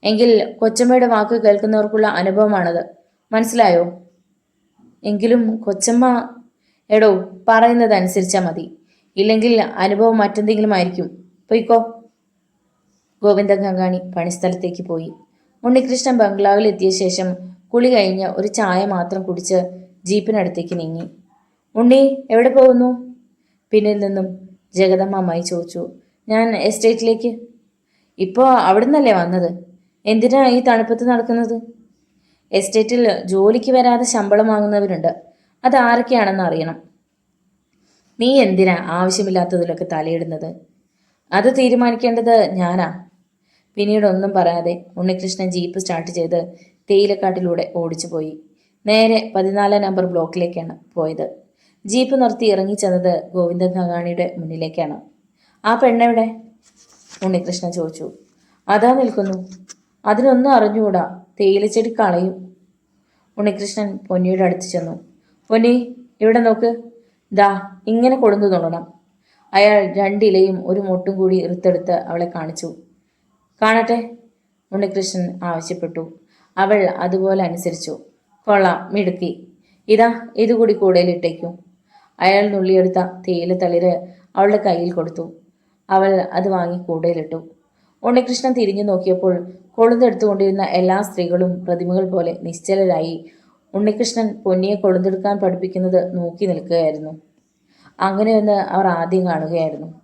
എങ്കിൽ കൊച്ചമ്മയുടെ വാക്ക് കേൾക്കുന്നവർക്കുള്ള അനുഭവമാണത്. മനസ്സിലായോ? എങ്കിലും കൊച്ചമ്മ. എടോ, പറയുന്നത് അനുസരിച്ചാൽ മതി. ഇല്ലെങ്കിൽ അനുഭവം മറ്റെന്തെങ്കിലും ആയിരിക്കും. പൊയ്ക്കോ. ഗോവിന്ദൻ കങ്കാണി പണിസ്ഥലത്തേക്ക് പോയി. ഉണ്ണികൃഷ്ണൻ ബംഗ്ലാവിൽ എത്തിയ ശേഷം കുളി കഴിഞ്ഞ് ഒരു ചായ മാത്രം കുടിച്ച് ജീപ്പിനടുത്തേക്ക് നീങ്ങി. ഉണ്ണി, എവിടെ പോകുന്നു? പിന്നിൽ നിന്നും ജഗദമ്മ അമ്മായി ചോദിച്ചു. ഞാൻ എസ്റ്റേറ്റിലേക്ക്. ഇപ്പോൾ അവിടുന്നല്ലേ വന്നത്? എന്തിനാ ഈ തണുപ്പത്ത് നടക്കുന്നത്? എസ്റ്റേറ്റിൽ ജോലിക്ക് വരാതെ ശമ്പളം വാങ്ങുന്നവരുണ്ട്. അത് ആരൊക്കെയാണെന്ന് അറിയണം. നീ എന്തിനാ ആവശ്യമില്ലാത്തതിലൊക്കെ തലയിടുന്നത്? അത് തീരുമാനിക്കേണ്ടത് ഞാനാ. പിന്നീട് ഒന്നും പറയാതെ ഉണ്ണികൃഷ്ണൻ ജീപ്പ് സ്റ്റാർട്ട് ചെയ്ത് തേയിലക്കാട്ടിലൂടെ ഓടിച്ചു പോയി. നേരെ 14 നമ്പർ ബ്ലോക്കിലേക്കാണ് പോയത്. ജീപ്പ് നിർത്തി ഇറങ്ങിച്ചെന്നത് ഗോവിന്ദൻ കങ്കാണിയുടെ മുന്നിലേക്കാണ്. ആ പെണ്ണെവിടെ? ഉണ്ണികൃഷ്ണൻ ചോദിച്ചു. അതാ നിൽക്കുന്നു. അതിനൊന്നും അറിഞ്ഞുകൂടാ. തേയിലച്ചെടി കളയും. ഉണ്ണികൃഷ്ണൻ പൊന്നിയുടെ അടുത്ത് ചെന്നു. പൊന്നി, ഇവിടെ നോക്ക്. ദാ ഇങ്ങനെ കൊളുന്തു നുള്ളണം. അയാൾ രണ്ടിലയും ഒരു മൊട്ടും കൂടി ഇറുത്തെടുത്ത് അവളെ കാണിച്ചു. കാണട്ടെ, ഉണ്ണികൃഷ്ണൻ ആവശ്യപ്പെട്ടു. അവൾ അതുപോലെ അനുസരിച്ചു. കൊള്ളാം, മിടുക്കി. ഇതാ ഇതുകൂടി കൂടയിലിട്ടേക്കൂ. അയാൾ നുള്ളിയെടുത്ത തേയില തളിര് അവളുടെ കയ്യിൽ കൊടുത്തു. അവൾ അത് വാങ്ങി കൂടയിലിട്ടു. ഉണ്ണികൃഷ്ണൻ തിരിഞ്ഞു നോക്കിയപ്പോൾ കൊളുന്തെടുത്തുകൊണ്ടിരുന്ന എല്ലാ സ്ത്രീകളും പ്രതിമകൾ പോലെ നിശ്ചലരായി ഉണ്ണികൃഷ്ണൻ പൊന്നിയെ കൊളുന്തെടുക്കാൻ പഠിപ്പിക്കുന്നത് നോക്കി നിൽക്കുകയായിരുന്നു. അങ്ങനെയൊന്ന് അവർ ആദ്യം കാണുകയായിരുന്നു.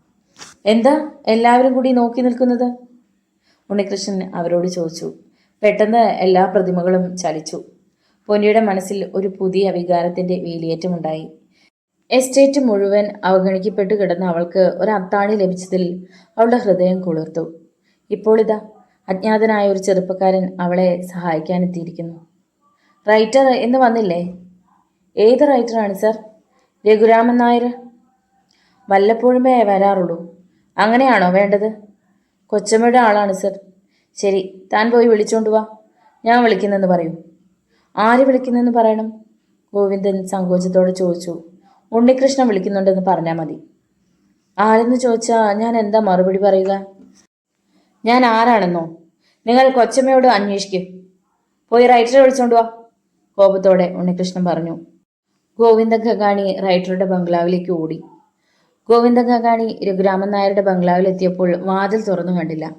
എന്താ എല്ലാവരും കൂടി നോക്കി നിൽക്കുന്നത്? ഉണ്ണികൃഷ്ണൻ അവരോട് ചോദിച്ചു. പെട്ടെന്ന് എല്ലാ പ്രതിമകളും ചലിച്ചു. പൊന്നിയുടെ മനസ്സിൽ ഒരു പുതിയ വികാരത്തിന്റെ വേലിയേറ്റമുണ്ടായി. എസ്റ്റേറ്റ് മുഴുവൻ അവഗണിക്കപ്പെട്ടു കിടന്ന അവൾക്ക് ഒരു അത്താണി ലഭിച്ചതിൽ അവളുടെ ഹൃദയം കുളിർത്തു. ഇപ്പോൾ ഇതാ അജ്ഞാതനായ ഒരു ചെറുപ്പക്കാരൻ അവളെ സഹായിക്കാനെത്തിയിരിക്കുന്നു. റൈറ്റർ എന്ന് വന്നില്ലേ? ഏത് റൈറ്ററാണ് സർ? രഘുരാമൻ നായർ. വല്ലപ്പോഴുമേ വരാറുള്ളൂ. അങ്ങനെയാണോ വേണ്ടത്? കൊച്ചമ്മയുടെ ആളാണ് സർ. ശരി, താൻ പോയി വിളിച്ചോണ്ട് വാ. ഞാൻ വിളിക്കുന്നെന്ന് പറയൂ. ആര് വിളിക്കുന്നെന്ന് പറയണം? ഗോവിന്ദൻ സങ്കോചത്തോടെ ചോദിച്ചു. ഉണ്ണികൃഷ്ണൻ വിളിക്കുന്നുണ്ടെന്ന് പറഞ്ഞാൽ മതി. ആരെന്ന് ചോദിച്ചാൽ ഞാൻ എന്താ മറുപടി പറയുക? ഞാൻ ആരാണെന്നോ? നിങ്ങൾ കൊച്ചമ്മയോട് അന്വേഷിക്കും. പോയി റൈറ്ററെ വിളിച്ചോണ്ട് വാ, കോപത്തോടെ ഉണ്ണികൃഷ്ണൻ പറഞ്ഞു. ഗോവിന്ദൻ കങ്കാണി റൈറ്ററുടെ ബംഗ്ലാവിലേക്ക് ഓടി. ഗോവിന്ദൻ കങ്കാണി രഘുരാമൻ നായരുടെ ബംഗ്ലാവിലെത്തിയപ്പോൾ വാതിൽ തുറന്നു കണ്ടില്ല.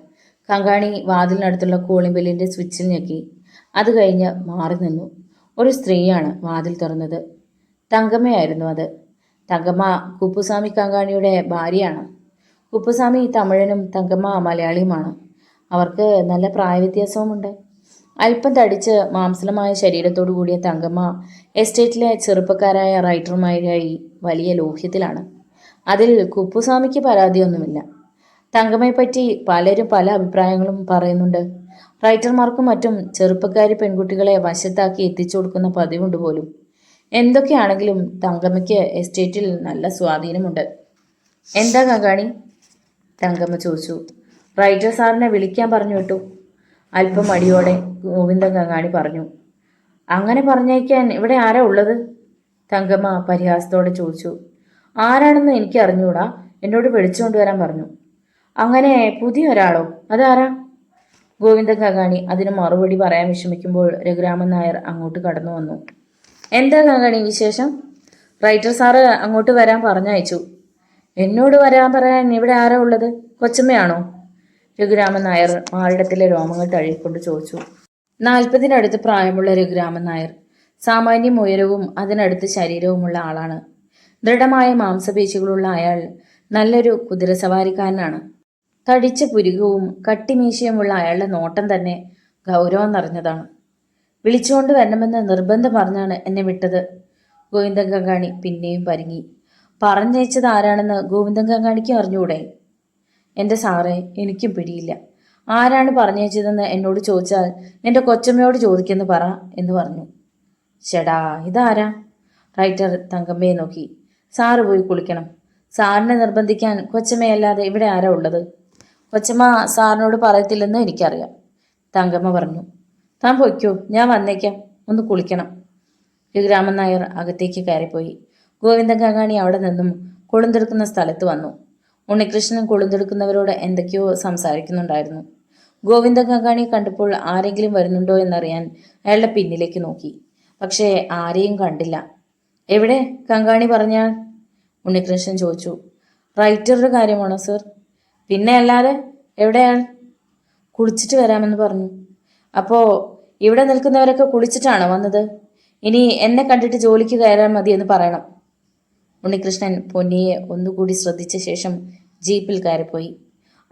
കങ്കാണി വാതിലിനടുത്തുള്ള കോളിംഗ് ബെല്ലിന്റെ സ്വിച്ചിൽ ഞെക്കി. അത് കഴിഞ്ഞ് മാറി നിന്നു. ഒരു സ്ത്രീയാണ് വാതിൽ തുറന്നത്. തങ്കമ്മയായിരുന്നു അത്. തങ്കമ്മ കുപ്പുസ്വാമി കങ്കാണിയുടെ ഭാര്യയാണ്. കുപ്പുസ്വാമി തമിഴനും തങ്കമ്മ മലയാളിയുമാണ്. അവർക്ക് നല്ല പ്രായവ്യത്യാസവുമുണ്ട്. അല്പം തടിച്ച് മാംസലമായ ശരീരത്തോടു കൂടിയ തങ്കമ്മ എസ്റ്റേറ്റിലെ ചെറുപ്പക്കാരായ റൈറ്റർമാരായി വലിയ ലോഹ്യത്തിലാണ്. അതിൽ കുപ്പുസ്വാമിക്ക് പരാതിയൊന്നുമില്ല. തങ്കമ്മയെപ്പറ്റി പലരും പല അഭിപ്രായങ്ങളും പറയുന്നുണ്ട്. റൈറ്റർമാർക്കും മറ്റും ചെറുപ്പക്കാരി പെൺകുട്ടികളെ വശത്താക്കി എത്തിച്ചു കൊടുക്കുന്ന പതിവുണ്ട് പോലും. എന്തൊക്കെയാണെങ്കിലും തങ്കമ്മയ്ക്ക് എസ്റ്റേറ്റിൽ നല്ല സ്വാധീനമുണ്ട്. എന്താ കങ്കാണി? തങ്കമ്മ ചോദിച്ചു. റൈറ്റർ സാറിനെ വിളിക്കാൻ പറഞ്ഞു വിട്ടു. അല്പം മടിയോടെ ഗോവിന്ദൻ കങ്കാണി പറഞ്ഞു. അങ്ങനെ പറഞ്ഞയക്കാൻ ഇവിടെ ആരാ ഉള്ളത്? തങ്കമ്മ പരിഹാസത്തോടെ ചോദിച്ചു. ആരാണെന്ന് എനിക്ക് അറിഞ്ഞൂടാ. എന്നോട് വിളിച്ചുകൊണ്ടുവരാൻ പറഞ്ഞു. അങ്ങനെ പുതിയ ഒരാളോ? അതാരാ? ഗോവിന്ദൻ കങ്കാണി അതിന് മറുപടി പറയാൻ വിഷമിക്കുമ്പോൾ രഘുരാമൻ നായർ അങ്ങോട്ട് കടന്നു വന്നു. എന്താ കങ്കാണി വിശേഷം? റൈറ്റർ സാറ് അങ്ങോട്ട് വരാൻ പറഞ്ഞയച്ചു. എന്നോട് വരാൻ പറയാൻ ഇവിടെ ആരാ ഉള്ളത്? കൊച്ചമ്മയാണോ? രഘുരാമൻ നായർ മാറിടത്തിലെ രോമങ്ങൾ തഴുകിക്കൊണ്ട് ചോദിച്ചു. 40-നടുത്ത് പ്രായമുള്ള രഘുരാമൻ നായർ സാമാന്യം ഉയരവും അതിനടുത്ത് ശരീരവുമുള്ള ആളാണ്. ദൃഢമായ മാംസപേശികളുള്ള അയാൾ നല്ലൊരു കുതിരസവാരിക്കാരനാണ്. തടിച്ച പുരികവും കട്ടിമീശയുമുള്ള അയാളുടെ നോട്ടം തന്നെ ഗൗരവം നിറഞ്ഞതാണ്. വിളിച്ചുകൊണ്ട് വരണമെന്ന് നിർബന്ധം പറഞ്ഞാണ് എന്നെ വിട്ടത്. ഗോവിന്ദൻ കങ്കാണി പിന്നെയും പരിങ്ങി. പറഞ്ഞയച്ചത് ആരാണെന്ന് ഗോവിന്ദൻ കങ്കാണിക്ക് അറിഞ്ഞൂടെ? എൻ്റെ സാറേ, എനിക്കും പിടിയില്ല. ആരാണ് പറഞ്ഞയച്ചതെന്ന് എന്നോട് ചോദിച്ചാൽ എൻ്റെ കൊച്ചമ്മയോട് ചോദിക്കെന്ന് പറ എന്ന് പറഞ്ഞു. ചേടാ, ഇതാരാ? റൈറ്റർ തങ്കമ്മയെ നോക്കി. സാറ് പോയി കുളിക്കണം. സാറിനെ നിർബന്ധിക്കാൻ കൊച്ചമ്മയല്ലാതെ ഇവിടെ ആരാ ഉള്ളത്? കൊച്ചമ്മ സാറിനോട് പറയത്തില്ലെന്ന് എനിക്കറിയാം, തങ്കമ്മ പറഞ്ഞു. താൻ പൊയ്ക്കോ, ഞാൻ വന്നേക്കാം. ഒന്ന് കുളിക്കണം. രഘുരാമൻ നായർ അകത്തേക്ക് കയറിപ്പോയി. ഗോവിന്ദൻ കങ്കാണി അവിടെ നിന്നും കൊളുന്തെടുക്കുന്ന സ്ഥലത്ത് വന്നു. ഉണ്ണികൃഷ്ണൻ കൊളുന്തെടുക്കുന്നവരോട് എന്തൊക്കെയോ സംസാരിക്കുന്നുണ്ടായിരുന്നു. ഗോവിന്ദൻ കങ്കാണിയെ കണ്ടപ്പോൾ ആരെങ്കിലും വരുന്നുണ്ടോ എന്നറിയാൻ അയാളുടെ പിന്നിലേക്ക് നോക്കി. പക്ഷേ ആരെയും കണ്ടില്ല. എവിടെ കങ്കാണി പറഞ്ഞാൽ? ഉണ്ണികൃഷ്ണൻ ചോദിച്ചു. റൈറ്ററുടെ കാര്യമാണോ സർ? പിന്നെ അല്ലാതെ എവിടെയാൾ? കുളിച്ചിട്ട് വരാമെന്ന് പറഞ്ഞു. അപ്പോൾ ഇവിടെ നിൽക്കുന്നവരൊക്കെ കുളിച്ചിട്ടാണോ വന്നത്? ഇനി എന്നെ കണ്ടിട്ട് ജോലിക്ക് കയറാൻ മതി എന്ന് പറയണം. ഉണ്ണികൃഷ്ണൻ പൊന്നിയെ ഒന്നുകൂടി ശ്രദ്ധിച്ച ശേഷം ജീപ്പിൽ കയറിപ്പോയി.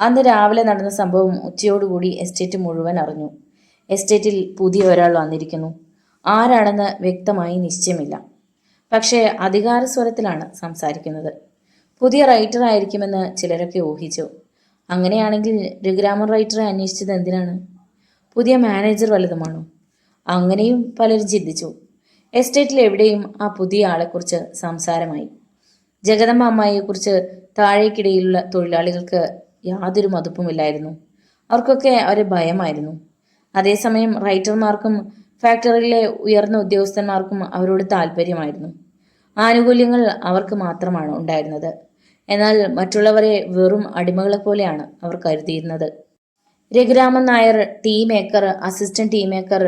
അന്ന് രാവിലെ നടന്ന സംഭവം ഉച്ചയോടുകൂടി എസ്റ്റേറ്റ് മുഴുവൻ അറിഞ്ഞു. എസ്റ്റേറ്റിൽ പുതിയ ഒരാൾ വന്നിരിക്കുന്നു. ആരാണെന്ന് വ്യക്തമായി നിശ്ചയമില്ല. പക്ഷേ അധികാരസ്വരത്തിലാണ് സംസാരിക്കുന്നത്. പുതിയ റൈറ്റർ ആയിരിക്കുമെന്ന് ചിലരൊക്കെ ഊഹിച്ചു. അങ്ങനെയാണെങ്കിൽ രഘുരാമൻ റൈറ്ററെ അന്വേഷിച്ചത് എന്തിനാണ്? പുതിയ മാനേജർ വല്ലതുമാണോ? അങ്ങനെയും പലരും ചിന്തിച്ചു. എസ്റ്റേറ്റിൽ എവിടെയും ആ പുതിയ ആളെക്കുറിച്ച് സംസാരമായി. ജഗദമ്മ അമ്മായിയെക്കുറിച്ച് താഴേക്കിടയിലുള്ള തൊഴിലാളികൾക്ക് യാതൊരു മതിപ്പുമില്ലായിരുന്നു. അവർക്കൊക്കെ ഒരു ഭയമായിരുന്നു. അതേസമയം റൈറ്റർമാർക്കും ഫാക്ടറിയിലെ ഉയർന്ന ഉദ്യോഗസ്ഥന്മാർക്കും അവരോട് താല്പര്യമായിരുന്നു. ആനുകൂല്യങ്ങൾ അവർക്ക് മാത്രമാണ് ഉണ്ടായിരുന്നത്. എന്നാൽ മറ്റുള്ളവരെ വെറും അടിമകളെ പോലെയാണ് അവർ കരുതിയിരുന്നത്. Raghuraman Nair, tea maker, assistant tea maker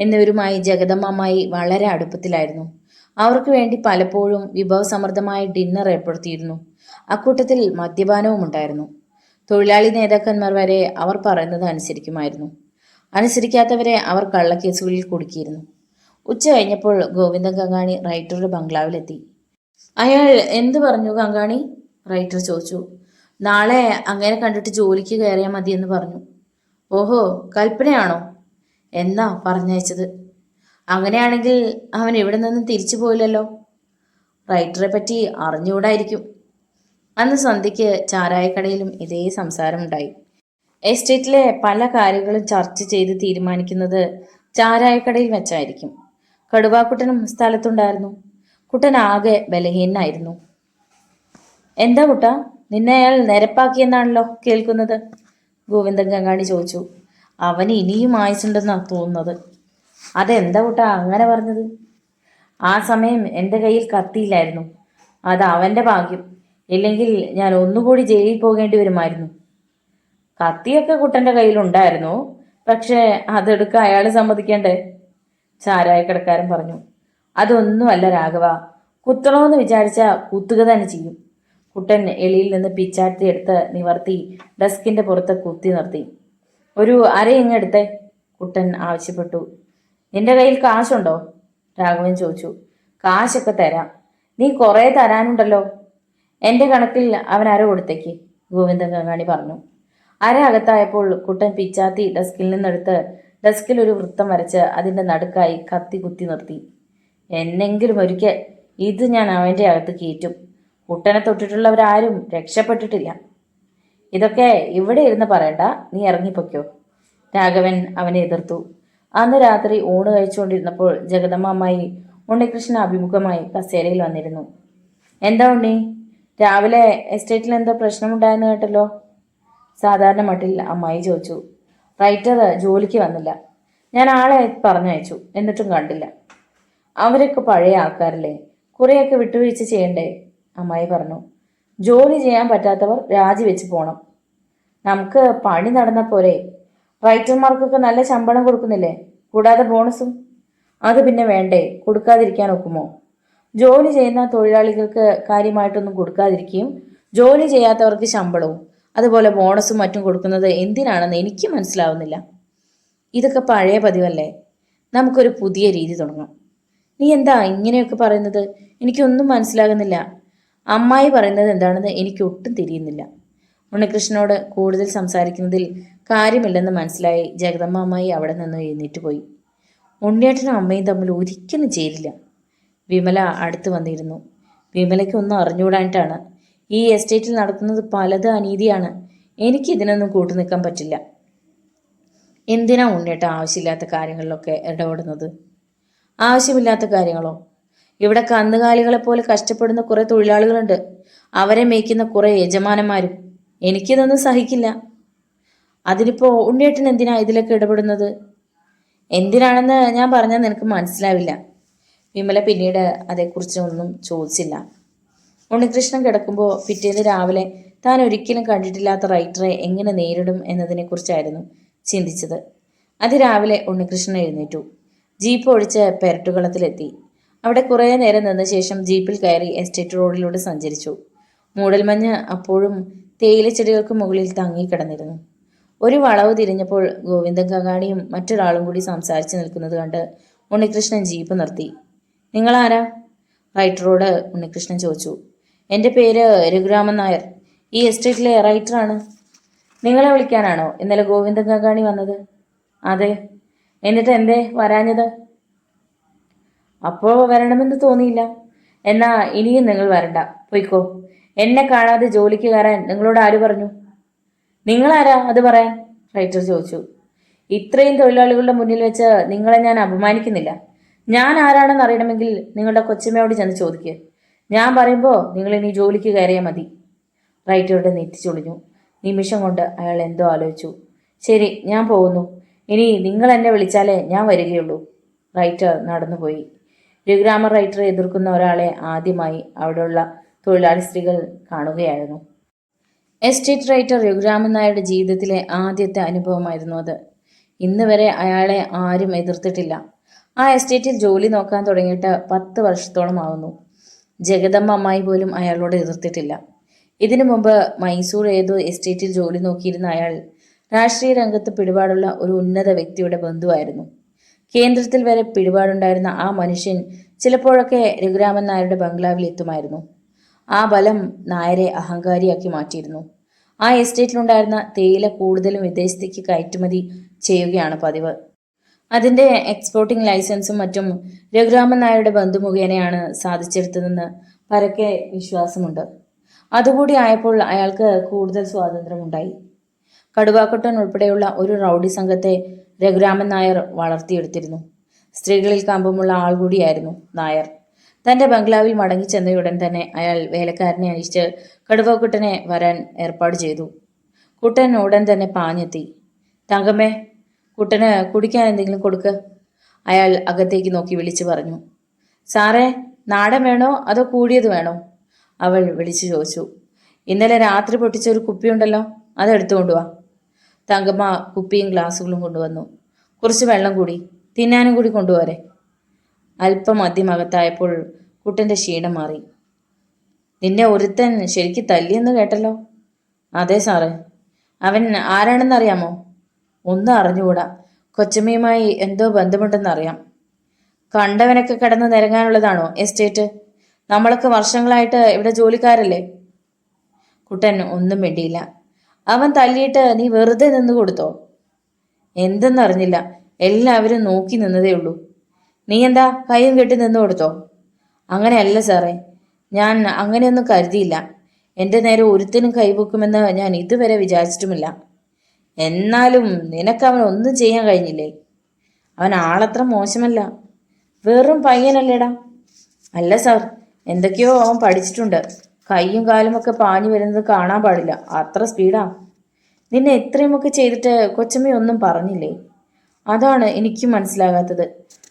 എന്നിവരുമായി ജഗദമ്മായി വളരെ അടുപ്പത്തിലായിരുന്നു. അവർക്ക് വേണ്ടി പലപ്പോഴും വിഭവസമൃദ്ധമായ ഡിന്നർ ഏർപ്പെടുത്തിയിരുന്നു. അക്കൂട്ടത്തിൽ മദ്യപാനവും ഉണ്ടായിരുന്നു. തൊഴിലാളി നേതാക്കന്മാർ വരെ അവർ പറയുന്നത് അനുസരിക്കുമായിരുന്നു. അനുസരിക്കാത്തവരെ അവർ കള്ളക്കേസുകളിൽ കുടുക്കിയിരുന്നു. ഉച്ച കഴിഞ്ഞപ്പോൾ ഗോവിന്ദൻ കങ്കാണി റൈറ്ററുടെ ബംഗ്ലാവിലെത്തി. അയാൾ എന്തു പറഞ്ഞു കങ്കാണി? റൈറ്റർ ചോദിച്ചു. നാളെ അങ്ങനെ കണ്ടിട്ട് ജോലിക്ക് കയറിയാൽ മതിയെന്ന് പറഞ്ഞു. ഓഹോ, കൽപ്പനയാണോ? എന്നാ പറഞ്ഞയച്ചത്? അങ്ങനെയാണെങ്കിൽ അവൻ ഇവിടെ നിന്ന് തിരിച്ചു പോയില്ലല്ലോ. റൈറ്ററെ പറ്റി അറിഞ്ഞുകൂടായിരിക്കും. അന്ന് സന്ധ്യയ്ക്ക് ചാരായക്കടയിലും ഇതേ സംസാരമുണ്ടായി. എസ്റ്റേറ്റിലെ പല കാര്യങ്ങളും ചർച്ച ചെയ്ത് തീരുമാനിക്കുന്നത് ചാരായക്കടയിൽ വെച്ചായിരിക്കും. കടുവാക്കുട്ടനും സ്ഥലത്തുണ്ടായിരുന്നു. കുട്ടൻ ആകെ ബലഹീനായിരുന്നു. എന്താ കുട്ട, നിന്നെ അയാൾ നിരപ്പാക്കിയെന്നാണല്ലോ കേൾക്കുന്നത്? ഗോവിന്ദൻ കങ്കാണി ചോദിച്ചു. അവന് ഇനിയും ആയുസുണ്ടെന്നാണ് തോന്നുന്നത്. അതെന്താ കുട്ട അങ്ങനെ പറഞ്ഞത്? ആ സമയം എൻ്റെ കയ്യിൽ കത്തിയില്ലായിരുന്നു. അത് അവൻ്റെ ഭാഗ്യം. ഇല്ലെങ്കിൽ ഞാൻ ഒന്നുകൂടി ജയിലിൽ പോകേണ്ടി വരുമായിരുന്നു. കത്തിയൊക്കെ കുട്ടൻ്റെ കയ്യിലുണ്ടായിരുന്നു, പക്ഷേ അതെടുക്കാൻ അയാൾ സമ്മതിക്കണ്ടേ? ചാരായക്കടക്കാരൻ പറഞ്ഞു. അതൊന്നുമല്ല രാഘവ, കുത്തണമെന്ന് വിചാരിച്ചാൽ കുത്തുക തന്നെ ചെയ്യും. കുട്ടൻ എളിയിൽ നിന്ന് പിച്ചാത്തി എടുത്ത് നിവർത്തി ഡെസ്കിന്റെ പുറത്ത് കുത്തി നിർത്തി. ഒരു അര ഇങ്ങെടുത്തേ, കുട്ടൻ ആവശ്യപ്പെട്ടു. നിന്റെ കയ്യിൽ കാശുണ്ടോ? രാഘവൻ ചോദിച്ചു. കാശൊക്കെ തരാം, നീ കുറേ തരാനുണ്ടല്ലോ. എൻ്റെ കണക്കിൽ അവൻ അര കൊടുത്തേക്ക്, ഗോവിന്ദൻ കങ്കാണി പറഞ്ഞു. അര അകത്തായപ്പോൾ കുട്ടൻ പിച്ചാത്തി ഡെസ്കിൽ നിന്നെടുത്ത് ഡെസ്കിൽ ഒരു വൃത്തം വരച്ച് അതിൻ്റെ നടുക്കായി കത്തി കുത്തി നിർത്തി. എന്നെങ്കിലും ഒരിക്കൽ ഇത് ഞാൻ അവൻ്റെ അകത്ത് കയറ്റും. കുട്ടനെ തൊട്ടിട്ടുള്ളവരാരും രക്ഷപ്പെട്ടിട്ടില്ല. ഇതൊക്കെ ഇവിടെ ഇരുന്ന് പറയണ്ട, നീ ഇറങ്ങിപ്പൊയ്ക്കോ. രാഘവൻ അവനെ എതിർത്തു. അന്ന് രാത്രി ഊണ് കഴിച്ചുകൊണ്ടിരുന്നപ്പോൾ ജഗദമ്മ അമ്മായി ഉണ്ണികൃഷ്ണൻ അഭിമുഖമായി കസേരയിൽ വന്നിരുന്നു. എന്താ ഉണ്ണി, രാവിലെ എസ്റ്റേറ്റിൽ എന്തോ പ്രശ്നമുണ്ടായെന്ന് കേട്ടല്ലോ? സാധാരണ മട്ടിൽ അമ്മായി ചോദിച്ചു. റൈറ്റർ ജോലിക്ക് വന്നില്ല. ഞാൻ ആളെ പറഞ്ഞയച്ചു, എന്നിട്ടും കണ്ടില്ല. അവരൊക്കെ പഴയ ആൾക്കാരല്ലേ, കുറേയൊക്കെ വിട്ടുവീഴ്ച ചെയ്യണ്ടേ? അമ്മായി പറഞ്ഞു. ജോലി ചെയ്യാൻ പറ്റാത്തവർ രാജിവെച്ച് പോണം. നമുക്ക് പണി നടന്ന പോരെ? റൈറ്റർമാർക്കൊക്കെ നല്ല ശമ്പളം കൊടുക്കുന്നില്ലേ, കൂടാതെ ബോണസും. അത് പിന്നെ വേണ്ടേ, കൊടുക്കാതിരിക്കാൻ ഒക്കുമോ? ജോലി ചെയ്യുന്ന തൊഴിലാളികൾക്ക് കാര്യമായിട്ടൊന്നും കൊടുക്കാതിരിക്കുകയും ജോലി ചെയ്യാത്തവർക്ക് ശമ്പളവും അതുപോലെ ബോണസും മറ്റും കൊടുക്കുന്നത് എന്തിനാണെന്ന് എനിക്ക് മനസ്സിലാവുന്നില്ല. ഇതൊക്കെ പഴയ പതിവല്ലേ, നമുക്കൊരു പുതിയ രീതി തുടങ്ങാം. നീ എന്താ ഇങ്ങനെയൊക്കെ പറയുന്നത്? എനിക്കൊന്നും മനസ്സിലാകുന്നില്ല. അമ്മായി പറയുന്നത് എന്താണെന്ന് എനിക്ക് ഒട്ടും തിരിയുന്നില്ല. ഉണ്ണികൃഷ്ണനോട് കൂടുതൽ സംസാരിക്കുന്നതിൽ കാര്യമില്ലെന്ന് മനസ്സിലായി ജഗദമ്മ അമ്മായി അവിടെ നിന്ന് എഴുന്നേറ്റ് പോയി. ഉണ്ണിയേട്ടനും അമ്മയും തമ്മിൽ ഒരിക്കലും ചേരില്ല. വിമല അടുത്ത് വന്നിരുന്നു. വിമലയ്ക്കൊന്നും അറിഞ്ഞുകൂടാനിട്ടാണ്. ഈ എസ്റ്റേറ്റിൽ നടക്കുന്നത് പലത് അനീതിയാണ്. എനിക്കിതിനൊന്നും കൂട്ടു നിൽക്കാൻ പറ്റില്ല. എന്തിനാ ഉണ്ണിയേട്ട ആവശ്യമില്ലാത്ത കാര്യങ്ങളിലൊക്കെ ഇടപെടുന്നത്? ആവശ്യമില്ലാത്ത കാര്യങ്ങളോ? ഇവിടെ കന്നുകാലികളെ പോലെ കഷ്ടപ്പെടുന്ന കുറെ തൊഴിലാളികളുണ്ട്. അവരെ മേയ്ക്കുന്ന കുറെ യജമാനന്മാരും. എനിക്കിതൊന്നും സഹിക്കില്ല. അതിനിപ്പോ ഉണ്ണിയേട്ടൻ എന്തിനാ ഇതിലൊക്കെ ഇടപെടുന്നത്? എന്തിനാണെന്ന് ഞാൻ പറഞ്ഞാൽ നിനക്ക് മനസ്സിലാവില്ല. വിമല പിന്നീട് അതേക്കുറിച്ച് ഒന്നും ചോദിച്ചില്ല. ഉണ്ണികൃഷ്ണൻ കിടക്കുമ്പോൾ പിറ്റേന്ന് രാവിലെ താൻ ഒരിക്കലും കണ്ടിട്ടില്ലാത്ത റൈറ്ററെ എങ്ങനെ നേരിടും എന്നതിനെക്കുറിച്ചായിരുന്നു ചിന്തിച്ചത്. അതിരാവിലെ ഉണ്ണികൃഷ്ണൻ എഴുന്നേറ്റു. ജീപ്പ് ഒഴിച്ച് പെരട്ടുകളത്തിലെത്തി. അവിടെ കുറേ നേരം നിന്ന ശേഷം ജീപ്പിൽ കയറി എസ്റ്റേറ്റ് റോഡിലൂടെ സഞ്ചരിച്ചു. മൂടൽമഞ്ഞ് അപ്പോഴും തേയിലച്ചെടികൾക്ക് മുകളിൽ തങ്ങിക്കിടന്നിരുന്നു. ഒരു വളവ് തിരിഞ്ഞപ്പോൾ ഗോവിന്ദൻ കങ്കാണിയും മറ്റൊരാളും കൂടി സംസാരിച്ചു നിൽക്കുന്നത് കണ്ട് ഉണ്ണികൃഷ്ണൻ ജീപ്പ് നിർത്തി. നിങ്ങളാരാ? റൈറ്ററോട് ഉണ്ണികൃഷ്ണൻ ചോദിച്ചു. എൻ്റെ പേര് രഘുരാമൻ നായർ, ഈ എസ്റ്റേറ്റിലെ റൈറ്ററാണ്. നിങ്ങളെ വിളിക്കാനാണോ ഇന്നലെ ഗോവിന്ദൻ കങ്കാണി വന്നത്? അതെ. എന്നിട്ട് എന്തേ വരാഞ്ഞത്? അപ്പോൾ വരണമെന്ന് തോന്നിയില്ല. എന്നാ ഇനിയും നിങ്ങൾ വരണ്ട, പൊയ്ക്കോ. എന്നെ കാണാതെ ജോലിക്ക് കയറാൻ നിങ്ങളോട് ആര് പറഞ്ഞു? നിങ്ങളാരാ അത് പറയാൻ? റൈറ്റർ ചോദിച്ചു. ഇത്രയും തൊഴിലാളികളുടെ മുന്നിൽ വെച്ച് നിങ്ങളെ ഞാൻ അപമാനിക്കുന്നില്ല. ഞാൻ ആരാണെന്ന് അറിയണമെങ്കിൽ നിങ്ങളുടെ കൊച്ചമ്മയോട് ചെന്ന് ചോദിക്കുക. ഞാൻ പറയുമ്പോൾ നിങ്ങൾ ഇനി ജോലിക്ക് കയറിയാൽ മതി. റൈറ്ററുടെ നെറ്റി ചൊളിഞ്ഞു. നിമിഷം കൊണ്ട് അയാൾ എന്തോ ആലോചിച്ചു. ശരി, ഞാൻ പോകുന്നു. ഇനി നിങ്ങൾ എന്നെ വിളിച്ചാലേ ഞാൻ വരികയുള്ളൂ. റൈറ്റർ നടന്നുപോയി. രഘുരാമൻ റൈറ്ററെ എതിർക്കുന്ന ഒരാളെ ആദ്യമായി അവിടെയുള്ള തൊഴിലാളി സ്ത്രീകൾ കാണുകയായിരുന്നു. എസ്റ്റേറ്റ് റൈറ്റർ രഘുരാമൻ നായരുടെ ജീവിതത്തിലെ ആദ്യത്തെ അനുഭവമായിരുന്നു അത്. ഇന്ന് വരെ അയാളെ ആരും എതിർത്തിട്ടില്ല. ആ എസ്റ്റേറ്റിൽ ജോലി നോക്കാൻ തുടങ്ങിയിട്ട് 10 വർഷത്തോളം ആവുന്നു. ജഗദമ്മ അമ്മായി പോലും അയാളോട് എതിർത്തിട്ടില്ല. ഇതിനു മുമ്പ് മൈസൂർ ഏതോ എസ്റ്റേറ്റിൽ ജോലി നോക്കിയിരുന്ന അയാൾ രാഷ്ട്രീയ രംഗത്ത് പിടിപാടുള്ള ഒരു ഉന്നത വ്യക്തിയുടെ ബന്ധുവായിരുന്നു. കേന്ദ്രത്തിൽ വരെ പിടിപാടുണ്ടായിരുന്ന ആ മനുഷ്യൻ ചിലപ്പോഴൊക്കെ രഘുരാമൻ നായരുടെ ബംഗ്ലാവിൽ എത്തുമായിരുന്നു. ആ ബലം നായരെ അഹങ്കാരിയാക്കി മാറ്റിയിരുന്നു. ആ എസ്റ്റേറ്റിലുണ്ടായിരുന്ന തേയില കൂടുതലും വിദേശത്തേക്ക് കയറ്റുമതി ചെയ്യുകയാണ് പതിവ്. അതിന്റെ എക്സ്പോർട്ടിംഗ് ലൈസൻസും മറ്റും രഘുരാമൻ നായരുടെ ബന്ധു മുഖേനയാണ് സാധിച്ചെടുത്തതെന്ന് പരക്കെ വിശ്വാസമുണ്ട്. അതുകൂടി ആയപ്പോൾ അയാൾക്ക് കൂടുതൽ സ്വാതന്ത്ര്യമുണ്ടായി. കടുവാക്കുട്ടൻ ഉൾപ്പെടെയുള്ള ഒരു റൗഡി സംഘത്തെ രഘുരാമൻ നായർ വളർത്തിയെടുത്തിരുന്നു. സ്ത്രീകളിൽ കമ്പമുള്ള ആൾ കൂടിയായിരുന്നു നായർ. തന്റെ ബംഗ്ലാവിൽ മടങ്ങിച്ചെന്നയുടൻ തന്നെ അയാൾ വേലക്കാരനെ അന്വേഷിച്ച് കടുവാക്കുട്ടനെ വരാൻ ഏർപ്പാട് ചെയ്തു. കുട്ടൻ ഉടൻ തന്നെ പാഞ്ഞെത്തി. തങ്കമ്മേ, കുട്ടന് കുടിക്കാൻ എന്തെങ്കിലും കൊടുക്ക്, അയാൾ അകത്തേക്ക് നോക്കി വിളിച്ചു പറഞ്ഞു. സാറേ, നാടൻ വേണോ അതോ കൂടിയത് വേണോ? അവൾ വിളിച്ചു ചോദിച്ചു. ഇന്നലെ രാത്രി പൊട്ടിച്ച ഒരു കുപ്പിയുണ്ടല്ലോ, അതെടുത്തു കൊണ്ടുവാ. തങ്കമ്മ കുപ്പിയും ഗ്ലാസുകളും കൊണ്ടുവന്നു. കുറച്ച് വെള്ളം കൂടി, തിന്നാനും കൂടി കൊണ്ടുപോരെ. അല്പം മദ്യമകത്തായപ്പോൾ കുട്ടൻ്റെ ക്ഷീണം മാറി. നിന്നെ ഒരുത്തൻ ശരിക്ക് തല്ലിയെന്ന് കേട്ടല്ലോ. അതെ സാറേ. അവൻ ആരാണെന്നറിയാമോ? ഒന്നും അറിഞ്ഞുകൂടാ. കൊച്ചമ്മയുമായി എന്തോ ബന്ധമുണ്ടെന്നറിയാം. കണ്ടവനൊക്കെ കിടന്ന് നിരങ്ങാനുള്ളതാണോ എസ്റ്റേറ്റ്? നമ്മളൊക്കെ വർഷങ്ങളായിട്ട് ഇവിടെ ജോലിക്കാരല്ലേ. കുട്ടൻ ഒന്നും മിണ്ടിയില്ല. അവൻ തല്ലിയിട്ട് നീ വെറുതെ നിന്ന് കൊടുത്തോ? എന്തെന്നറിഞ്ഞില്ല, എല്ലാവരും നോക്കി നിന്നതേ ഉള്ളൂ. നീ എന്താ കൈയും കെട്ടി നിന്ന് കൊടുത്തോ? അങ്ങനെയല്ല സാറേ, ഞാൻ അങ്ങനെയൊന്നും കരുതിയില്ല. എൻ്റെ നേരെ ഒരുത്തിനും കൈപൊക്കുമെന്ന് ഞാൻ ഇതുവരെ വിചാരിച്ചിട്ടുമില്ല. എന്നാലും നിനക്ക് അവൻ ഒന്നും ചെയ്യാൻ കഴിഞ്ഞില്ലേ? അവൻ ആളത്ര മോശമല്ല. വെറും പയ്യനല്ലേടാ. അല്ല സാർ, എന്തൊക്കെയോ അവൻ പഠിച്ചിട്ടുണ്ട്. കൈയും കാലുമൊക്കെ പാഞ്ഞു വരുന്നത് കാണാൻ പാടില്ല, അത്ര സ്പീഡാ. നിന്നെ എത്രയുമൊക്കെ ചെയ്തിട്ട് കൊച്ചമ്മയൊന്നും പറഞ്ഞില്ലേ? അതാണ് എനിക്കും മനസ്സിലാകാത്തത്.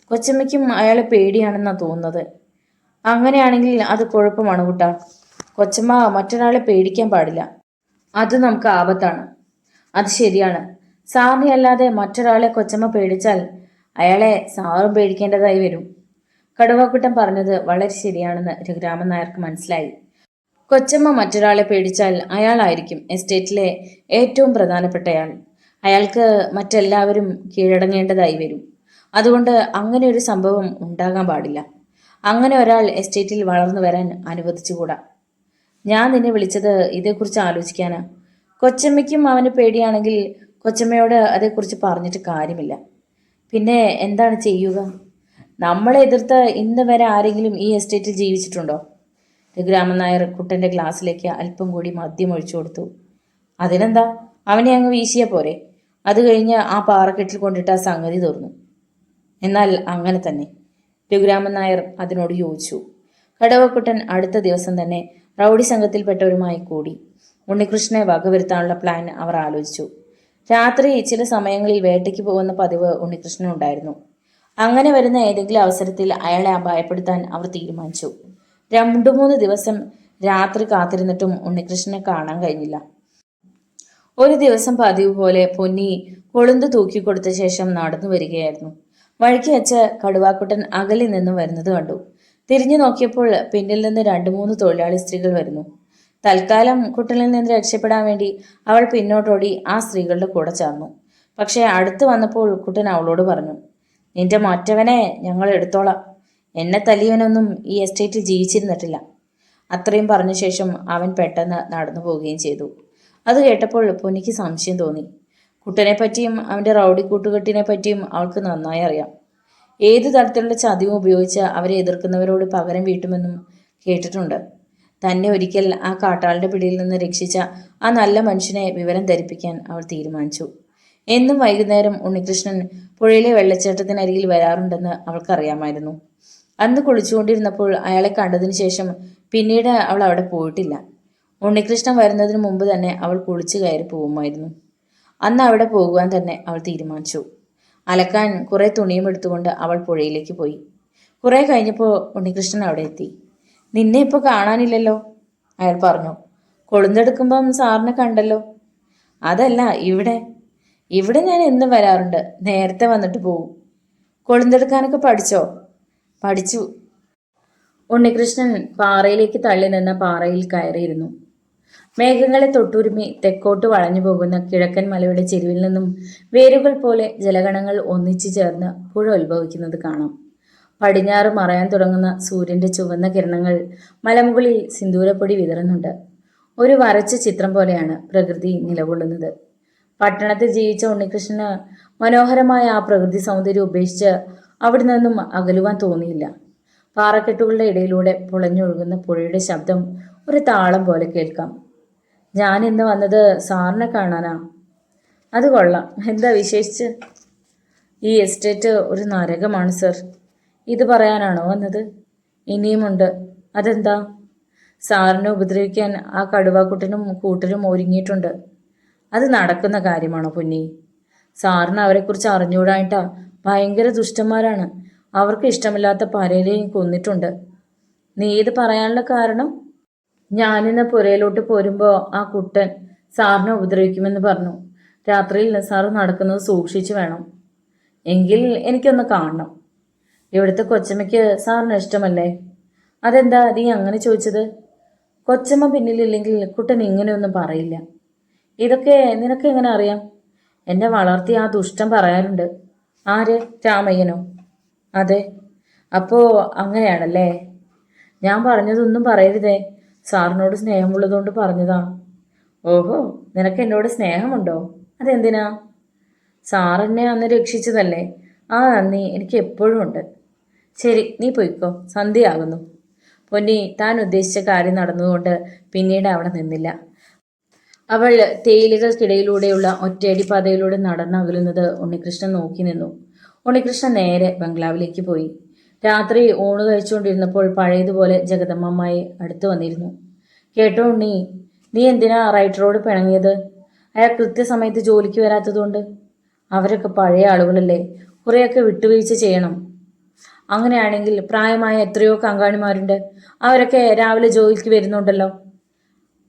കൊച്ചമ്മയ്ക്കും അയാളെ പേടിയാണെന്നാണ് തോന്നുന്നത്. അങ്ങനെയാണെങ്കിൽ അത് കുഴപ്പമാണ് കുട്ടാ. കൊച്ചമ്മ മറ്റൊരാളെ പേടിക്കാൻ പാടില്ല. അത് നമുക്ക് ആപത്താണ്. അത് ശരിയാണ്. സാറിനെ അല്ലാതെ മറ്റൊരാളെ കൊച്ചമ്മ പേടിച്ചാൽ അയാളെ സാറും പേടിക്കേണ്ടതായി വരും. കടുവാക്കുട്ടൻ പറഞ്ഞത് വളരെ ശരിയാണെന്ന് രഘുരാമൻ നായർക്ക് മനസ്സിലായി. കൊച്ചമ്മ മറ്റൊരാളെ പേടിച്ചാൽ അയാളായിരിക്കും എസ്റ്റേറ്റിലെ ഏറ്റവും പ്രധാനപ്പെട്ടയാൾ. അയാൾക്ക് മറ്റെല്ലാവരും കീഴടങ്ങേണ്ടതായി വരും. അതുകൊണ്ട് അങ്ങനെ ഒരു സംഭവം ഉണ്ടാകാൻ പാടില്ല. അങ്ങനെ ഒരാൾ എസ്റ്റേറ്റിൽ വളർന്നു വരാൻ അനുവദിച്ചുകൂടാ. ഞാൻ നിന്നെ വിളിച്ചത് ഇതേക്കുറിച്ച് ആലോചിക്കാനാ. കൊച്ചമ്മയ്ക്കും അവന് പേടിയാണെങ്കിൽ കൊച്ചമ്മയോട് അതേക്കുറിച്ച് പറഞ്ഞിട്ട് കാര്യമില്ല. പിന്നെ എന്താണ് ചെയ്യുക? നമ്മളെ എതിർത്ത് ഇന്ന് വരെ ആരെങ്കിലും ഈ എസ്റ്റേറ്റിൽ ജീവിച്ചിട്ടുണ്ടോ? രഘുരാമൻ നായർ കുട്ടൻ്റെ ഗ്ലാസ്സിലേക്ക് അല്പം കൂടി മദ്യം ഒഴിച്ചു കൊടുത്തു. അതിനെന്താ, അവനെ അങ്ങ് വീശിയ പോരെ. അത് കഴിഞ്ഞ് ആ പാറക്കെട്ടിൽ കൊണ്ടിട്ട് ആ സംഗതി തീർന്നു. എന്നാൽ അങ്ങനെ തന്നെ, രഘുരാമൻ നായർ അതിനോട് യോജിച്ചു. കടവക്കുട്ടൻ അടുത്ത ദിവസം തന്നെ റൗഡി സംഘത്തിൽപ്പെട്ടവരുമായി കൂടി. ഉണ്ണികൃഷ്ണനെ വകവരുത്താനുള്ള പ്ലാൻ അവർ ആലോചിച്ചു. രാത്രി ചില സമയങ്ങളിൽ വേട്ടയ്ക്ക് പോകുന്ന പതിവ് ഉണ്ണികൃഷ്ണനുണ്ടായിരുന്നു. അങ്ങനെ വരുന്ന ഏതെങ്കിലും അവസരത്തിൽ അയാളെ അപായപ്പെടുത്താൻ അവർ തീരുമാനിച്ചു. 2-3 ദിവസം രാത്രി കാത്തിരുന്നിട്ടും ഉണ്ണികൃഷ്ണനെ കാണാൻ കഴിഞ്ഞില്ല. ഒരു ദിവസം പതിവ് പോലെ പൊന്നി കൊളുന്ത് തൂക്കിക്കൊടുത്ത ശേഷം നടന്നു വരികയായിരുന്നു. വഴിക്ക് വെച്ച് കടുവാക്കുട്ടൻ അകലിൽ നിന്നും വരുന്നത് കണ്ടു. തിരിഞ്ഞു നോക്കിയപ്പോൾ പിന്നിൽ നിന്ന് 2-3 തൊഴിലാളി സ്ത്രീകൾ വരുന്നു. തൽക്കാലം കുട്ടനിൽ നിന്ന് രക്ഷപ്പെടാൻ വേണ്ടി അവൾ പിന്നോട്ടോടി ആ സ്ത്രീകളുടെ കൂടെ ചേർന്നു. പക്ഷേ അടുത്ത് വന്നപ്പോൾ കുട്ടൻ അവളോട് പറഞ്ഞു, നിന്റെ മറ്റവനെ ഞങ്ങൾ എടുത്തോളാം. എന്നെ തല്ലിയവനൊന്നും ഈ എസ്റ്റേറ്റിൽ ജീവിച്ചിരുന്നിട്ടില്ല. അത്രയും പറഞ്ഞ ശേഷം അവൻ പെട്ടെന്ന് നടന്നു പോവുകയും ചെയ്തു. അത് കേട്ടപ്പോൾ പൊന്നിക്ക് സംശയം തോന്നി. കുട്ടനെ പറ്റിയും അവൻ്റെ റൗഡി കൂട്ടുകെട്ടിനെ പറ്റിയും അവൾക്ക് നന്നായി അറിയാം. ഏതു തരത്തിലുള്ള ചതിവും ഉപയോഗിച്ച് അവരെ എതിർക്കുന്നവരോട് പകരം വീട്ടുമെന്നും കേട്ടിട്ടുണ്ട്. തന്നെ ഒരിക്കൽ ആ കാട്ടാളുടെ പിടിയിൽ നിന്ന് രക്ഷിച്ച ആ നല്ല മനുഷ്യനെ വിവരം ധരിപ്പിക്കാൻ അവൾ തീരുമാനിച്ചു. എന്നും വൈകുന്നേരം ഉണ്ണികൃഷ്ണൻ പുഴയിലെ വെള്ളച്ചാട്ടത്തിനരികിൽ വരാറുണ്ടെന്ന് അവൾക്കറിയാമായിരുന്നു. അന്ന് കുളിച്ചുകൊണ്ടിരുന്നപ്പോൾ അയാളെ കണ്ടതിന് ശേഷം പിന്നീട് അവൾ അവിടെ പോയിട്ടില്ല. ഉണ്ണികൃഷ്ണൻ വരുന്നതിന് മുമ്പ് തന്നെ അവൾ കുളിച്ചു കയറി പോകുമായിരുന്നു. അന്ന് അവിടെ പോകുവാൻ തന്നെ അവൾ തീരുമാനിച്ചു. അലക്കാൻ കുറെ തുണിയും എടുത്തുകൊണ്ട് അവൾ പുഴയിലേക്ക് പോയി. കുറെ കഴിഞ്ഞപ്പോൾ ഉണ്ണികൃഷ്ണൻ അവിടെ എത്തി. നിന്നെ ഇപ്പോൾ കാണാനില്ലല്ലോ, അയാൾ പറഞ്ഞു. കൊളുന്തെടുക്കുമ്പം സാറിനെ കണ്ടല്ലോ. അതല്ല, ഇവിടെ ഇവിടെ ഞാൻ എന്നും വരാറുണ്ട്. നേരത്തെ വന്നിട്ട് പോവും. കൊളുന്തെടുക്കാനൊക്കെ പഠിച്ചോ? പഠിച്ചു. ഉണ്ണികൃഷ്ണൻ പാറയിലേക്ക് തള്ളി നിന്ന പാറയിൽ കയറിയിരുന്നു. മേഘങ്ങളെ തൊട്ടുരുമി തെക്കോട്ട് വളഞ്ഞു പോകുന്ന കിഴക്കൻ മലയുടെ ചെരുവിൽ നിന്നും വേരുകൾ പോലെ ജലഗണങ്ങൾ ഒന്നിച്ചു ചേർന്ന് പുഴ ഉത്ഭവിക്കുന്നത് കാണാം. പടിഞ്ഞാറ് മറയാൻ തുടങ്ങുന്ന സൂര്യന്റെ ചുവന്ന കിരണങ്ങൾ മലമുകളിൽ സിന്ദൂരപ്പൊടി വിതറുന്നുണ്ട്. ഒരു വരച്ച ചിത്രം പോലെയാണ് പ്രകൃതി നിലകൊള്ളുന്നത്. പട്ടണത്തിൽ ജീവിച്ച ഉണ്ണികൃഷ്ണന് മനോഹരമായ ആ പ്രകൃതി സൗന്ദര്യം ഉപേക്ഷിച്ച് അവിടെ നിന്നും അകലുവാൻ തോന്നിയില്ല. പാറക്കെട്ടുകളുടെ ഇടയിലൂടെ പുളഞ്ഞൊഴുകുന്ന പുഴയുടെ ശബ്ദം ഒരു താളം പോലെ കേൾക്കാം. ഞാൻ ഇന്ന് വന്നത് സാറിനെ കാണാനാ. അത് കൊള്ളാം. എന്താ വിശേഷിച്ച്? ഈ എസ്റ്റേറ്റ് ഒരു നരകമാണ് സർ. ഇത് പറയാനാണോ വന്നത്? ഇനിയുമുണ്ട്. അതെന്താ? സാറിനെ ഉപദ്രവിക്കാൻ ആ കടുവാക്കുട്ടനും കൂട്ടരും ഒരുങ്ങിയിട്ടുണ്ട്. അത് നടക്കുന്ന കാര്യമാണോ പൊന്നി? സാറിന് അവരെക്കുറിച്ച് അറിഞ്ഞുകൂടായിട്ടാ. ഭയങ്കര ദുഷ്ടന്മാരാണ്. അവർക്ക് ഇഷ്ടമില്ലാത്ത പലരെയും കൊന്നിട്ടുണ്ട്. നീ ഇത് പറയാനുള്ള കാരണം? ഞാനിന്ന് പുരയിലോട്ട് പോരുമ്പോൾ ആ കുട്ടൻ സാറിനെ ഉപദ്രവിക്കുമെന്ന് പറഞ്ഞു. രാത്രിയിൽ സാറ് നടക്കുന്നത് സൂക്ഷിച്ചു വേണം. എങ്കിൽ എനിക്കൊന്ന് കാണണം. ഇവിടുത്തെ കൊച്ചമ്മയ്ക്ക് സാറിന് ഇഷ്ടമല്ലേ? അതെന്താ നീ അങ്ങനെ ചോദിച്ചത്? കൊച്ചമ്മ പിന്നിലില്ലെങ്കിൽ കുട്ടൻ ഇങ്ങനെയൊന്നും പറയില്ല. ഇതൊക്കെ നിനക്ക് എങ്ങനെ അറിയാം? എന്നെ വളർത്തി ആ ദുഷ്ടൻ പറയാറുണ്ട്. ആര്? രാമയ്യനോ? അതെ. അപ്പോ അങ്ങനെയാണല്ലേ. ഞാൻ പറഞ്ഞതൊന്നും പറയരുതേ. സാറിനോട് സ്നേഹമുള്ളതുകൊണ്ട് പറഞ്ഞതാ. ഓഹോ, നിനക്ക് എന്നോട് സ്നേഹമുണ്ടോ? അതെന്തിനാ? സാറെന്നെ അന്ന് രക്ഷിച്ചതല്ലേ. ആ നന്ദി എനിക്ക് എപ്പോഴും ഉണ്ട്. ശരി, നീ പൊയ്ക്കോ, സന്ധ്യയാകുന്നു. പൊന്നി താൻ ഉദ്ദേശിച്ച കാര്യം നടന്നതുകൊണ്ട് പിന്നീട് അവിടെ നിന്നില്ല. അവൾ തേയിലകൾക്കിടയിലൂടെയുള്ള ഒറ്റയടി പാതയിലൂടെ നടന്നകലുന്നത് ഉണ്ണികൃഷ്ണൻ നോക്കി നിന്നു. ഉണ്ണികൃഷ്ണൻ നേരെ ബംഗ്ലാവിലേക്ക് പോയി. രാത്രി ഊണ് കഴിച്ചുകൊണ്ടിരുന്നപ്പോൾ പഴയതുപോലെ ജഗദമ്മമായി അടുത്തു വന്നിരുന്നു. കേട്ടോ ഉണ്ണി, നീ എന്തിനാ റൈറ്ററോട് പിണങ്ങിയത്? അയാൾ കൃത്യസമയത്ത് ജോലിക്ക് വരാത്തതുകൊണ്ട്. അവരൊക്കെ പഴയ ആളുകളല്ലേ, കുറേയൊക്കെ വിട്ടുവീഴ്ച ചെയ്യണം. അങ്ങനെയാണെങ്കിൽ പ്രായമായ എത്രയോ കങ്കാണിമാരുണ്ട്. അവരൊക്കെ രാവിലെ ജോലിക്ക് വരുന്നുണ്ടല്ലോ.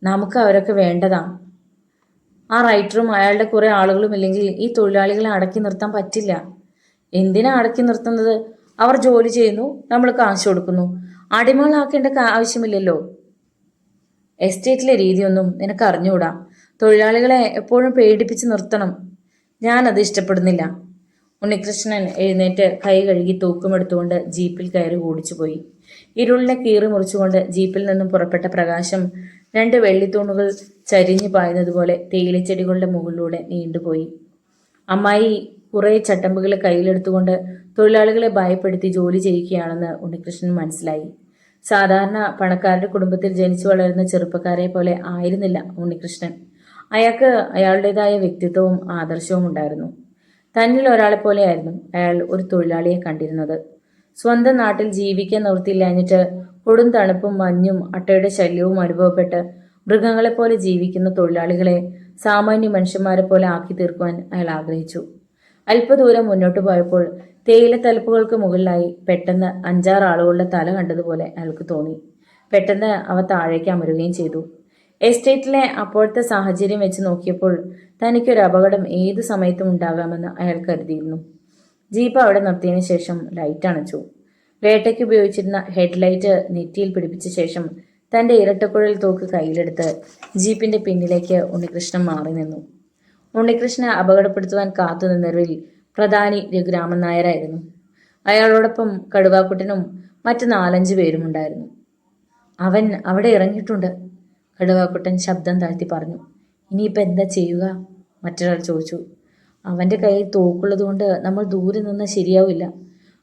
നമുക്ക് അവരൊക്കെ വേണ്ടതാ. ആ റൈറ്ററും അയാളുടെ കുറേ ആളുകളും ഇല്ലെങ്കിൽ ഈ തൊഴിലാളികളെ അടക്കി നിർത്താൻ പറ്റില്ല. എന്തിനാ അടക്കി നിർത്തുന്നത്? അവർ ജോലി ചെയ്യുന്നു, നമ്മൾ കാശ് കൊടുക്കുന്നു. അടിമകളാക്കേണ്ട ആവശ്യമില്ലല്ലോ. എസ്റ്റേറ്റിലെ രീതിയൊന്നും നിനക്ക് അറിഞ്ഞുകൂടാ. തൊഴിലാളികളെ എപ്പോഴും പേടിപ്പിച്ച് നിർത്തണം. ഞാനത് ഇഷ്ടപ്പെടുന്നില്ല. ഉണ്ണികൃഷ്ണൻ എഴുന്നേറ്റ് കൈ കഴുകി തൂക്കുമെടുത്തുകൊണ്ട് ജീപ്പിൽ കയറി ഓടിച്ചുപോയി. ഇരുളിനെ കീറി മുറിച്ചുകൊണ്ട് ജീപ്പിൽ നിന്നും പുറപ്പെട്ട പ്രകാശം 2 വെള്ളിത്തൂണുകൾ ചരിഞ്ഞു പായുന്നതുപോലെ തേയിലച്ചെടികളുടെ മുകളിലൂടെ നീണ്ടുപോയി. അമ്മായി കുറെ ചട്ടമ്പുകൾ കയ്യിലെടുത്തുകൊണ്ട് തൊഴിലാളികളെ ഭയപ്പെടുത്തി ജോലി ചെയ്യുകയാണെന്ന് ഉണ്ണികൃഷ്ണൻ മനസ്സിലായി. സാധാരണ പണക്കാരുടെ കുടുംബത്തിൽ ജനിച്ചു വളരുന്ന ചെറുപ്പക്കാരെ പോലെ ആയിരുന്നില്ല ഉണ്ണികൃഷ്ണൻ. അയാൾക്ക് അയാളുടേതായ വ്യക്തിത്വവും ആദർശവും ഉണ്ടായിരുന്നു. തന്നിൽ ഒരാളെ പോലെയായിരുന്നു അയാൾ ഒരു തൊഴിലാളിയെ കണ്ടിരുന്നത്. സ്വന്തം നാട്ടിൽ ജീവിക്കാൻ നിവൃത്തിയില്ലാഞ്ഞിട്ട് കൊടും തണുപ്പും മഞ്ഞും അട്ടയുടെ ശല്യവും അനുഭവപ്പെട്ട് മൃഗങ്ങളെപ്പോലെ ജീവിക്കുന്ന തൊഴിലാളികളെ സാമാന്യ മനുഷ്യന്മാരെ പോലെ ആക്കി തീർക്കുവാൻ അയാൾ ആഗ്രഹിച്ചു. അല്പദൂരം മുന്നോട്ട് പോയപ്പോൾ തേയിലത്തലപ്പുകൾക്ക് മുകളിലായി പെട്ടെന്ന് 5-6 ആളുകളുടെ തല കണ്ടതുപോലെ അയാൾക്ക് തോന്നി. പെട്ടെന്ന് അവ താഴേക്ക് അമരുകയും ചെയ്തു. എസ്റ്റേറ്റിലെ അപ്പോഴത്തെ സാഹചര്യം വെച്ച് നോക്കിയപ്പോൾ തനിക്കൊരു അപകടം ഏത് സമയത്തും ഉണ്ടാകാമെന്ന് അയാൾ കരുതിയിരുന്നു. ജീപ്പ് അവിടെ നിർത്തിയതിനു ശേഷം ലൈറ്റ് അണച്ചു. വേട്ടയ്ക്ക് ഉപയോഗിച്ചിരുന്ന ഹെഡ്ലൈറ്റ് നെറ്റിയിൽ പിടിപ്പിച്ച ശേഷം തന്റെ ഇരട്ടക്കുഴൽ തോക്ക് കയ്യിലെടുത്ത് ജീപ്പിന്റെ പിന്നിലേക്ക് ഉണ്ണികൃഷ്ണൻ മാറി നിന്നു. ഉണ്ണികൃഷ്ണനെ അപകടപ്പെടുത്തുവാൻ കാത്തുനിന്നവരിൽ പ്രധാനി രഘുരാമൻ നായരായിരുന്നു. അയാളോടൊപ്പം കടുവാക്കുട്ടനും മറ്റു 4-5 പേരും ഉണ്ടായിരുന്നു. അവൻ അവിടെ ഇറങ്ങിയിട്ടുണ്ട്, കടുവാക്കുട്ടൻ ശബ്ദം താഴ്ത്തി പറഞ്ഞു. ഇനിയിപ്പോൾ എന്താ ചെയ്യുക? മറ്റൊരാൾ ചോദിച്ചു. അവൻ്റെ കയ്യിൽ തോക്കുള്ളതുകൊണ്ട് നമ്മൾ ദൂരെ നിന്ന് ശരിയാവില്ല.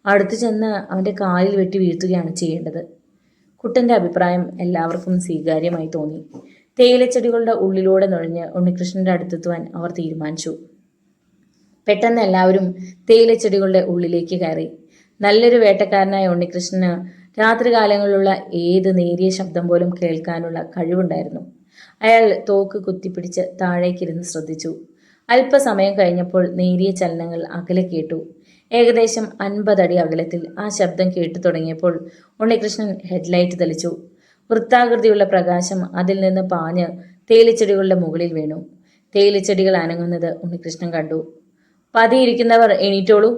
അടുത്തു ചെന്ന് അവൻ്റെ കാലിൽ വെട്ടി വീഴ്ത്തുകയാണ് ചെയ്യേണ്ടത്. കുട്ടൻ്റെ അഭിപ്രായം എല്ലാവർക്കും സ്വീകാര്യമായി തോന്നി. തേയിലച്ചെടികളുടെ ഉള്ളിലൂടെ നുഴഞ്ഞ് ഉണ്ണികൃഷ്ണന്റെ അടുത്തെത്തുവാൻ അവർ തീരുമാനിച്ചു. പെട്ടെന്ന് എല്ലാവരും തേയിലച്ചെടികളുടെ ഉള്ളിലേക്ക് കയറി. നല്ലൊരു വേട്ടക്കാരനായ ഉണ്ണികൃഷ്ണന് രാത്രികാലങ്ങളിലുള്ള ഏത് നേരിയ ശബ്ദം പോലും കേൾക്കാനുള്ള കഴിവുണ്ടായിരുന്നു. അയാൾ തോക്ക് കുത്തിപ്പിടിച്ച് താഴേക്കിരുന്ന് ശ്രദ്ധിച്ചു. അല്പസമയം കഴിഞ്ഞപ്പോൾ നേരിയ ചലനങ്ങൾ അകലെ കേട്ടു. ഏകദേശം 50 അടി അകലത്തിൽ ആ ശബ്ദം കേട്ടു തുടങ്ങിയപ്പോൾ ഉണ്ണികൃഷ്ണൻ ഹെഡ്ലൈറ്റ് തെളിച്ചു. വൃത്താകൃതിയുള്ള പ്രകാശം അതിൽ നിന്ന് പാഞ്ഞ് തേയിലച്ചെടികളുടെ മുകളിൽ വീണു. തേയിലച്ചെടികൾ അനങ്ങുന്നത് ഉണ്ണികൃഷ്ണൻ കണ്ടു. പതിയിരിക്കുന്നവർ എണീറ്റോളൂ,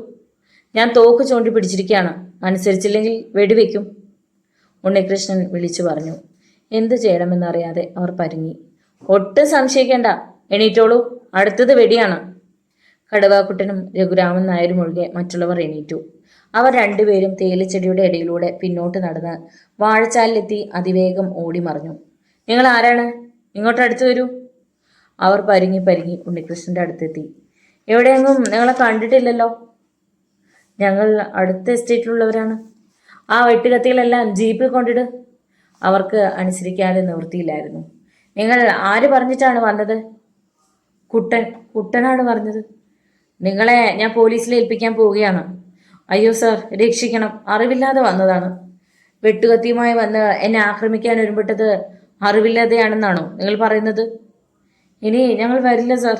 ഞാൻ തോക്ക് ചൂണ്ടി പിടിച്ചിരിക്കുകയാണ്, അനുസരിച്ചില്ലെങ്കിൽ വെടിവെക്കും, ഉണ്ണികൃഷ്ണൻ വിളിച്ചു പറഞ്ഞു. എന്തു ചെയ്യണമെന്നറിയാതെ അവർ പരുങ്ങി. ഒട്ടും സംശയിക്കേണ്ട, എണീറ്റോളൂ, അടുത്തത് വെടിയാണ്. കടുവാക്കുട്ടനും രഘുരാമൻ നായരും ഒഴികെ മറ്റുള്ളവർ എണീറ്റു. അവർ രണ്ടുപേരും തേയിലച്ചെടിയുടെ ഇടയിലൂടെ പിന്നോട്ട് നടന്ന് വാഴച്ചാലിലെത്തി അതിവേഗം ഓടി മറഞ്ഞു. നിങ്ങൾ ആരാണ്? ഇങ്ങോട്ട് അടുത്ത് വരൂ. അവർ പരുങ്ങി പരുങ്ങി ഉണ്ണികൃഷ്ണന്റെ അടുത്തെത്തി. എവിടെയെങ്ങും നിങ്ങളെ കണ്ടിട്ടില്ലല്ലോ. ഞങ്ങൾ അടുത്ത എസ്റ്റേറ്റിലുള്ളവരാണ്. ആ വെട്ടുകത്തികളെല്ലാം ജീപ്പിൽ കൊണ്ടിട്. അവർക്ക് അനുസരിക്കാതെ നിവൃത്തിയില്ലായിരുന്നു. നിങ്ങൾ ആര് പറഞ്ഞിട്ടാണ് വന്നത്? കുട്ടനാണ് പറഞ്ഞത്. നിങ്ങളെ ഞാൻ പോലീസിൽ ഏൽപ്പിക്കാൻ പോവുകയാണ്. അയ്യോ സാർ, രക്ഷിക്കണം, അറിവില്ലാതെ വന്നതാണ്. വെട്ടുകത്തിയുമായി വന്ന് എന്നെ ആക്രമിക്കാൻ ഒരുമ്പെട്ടത് അറിവില്ലാതെയാണെന്നാണോ നിങ്ങൾ പറയുന്നത്? ഇനി ഞങ്ങൾ വരില്ല സാർ.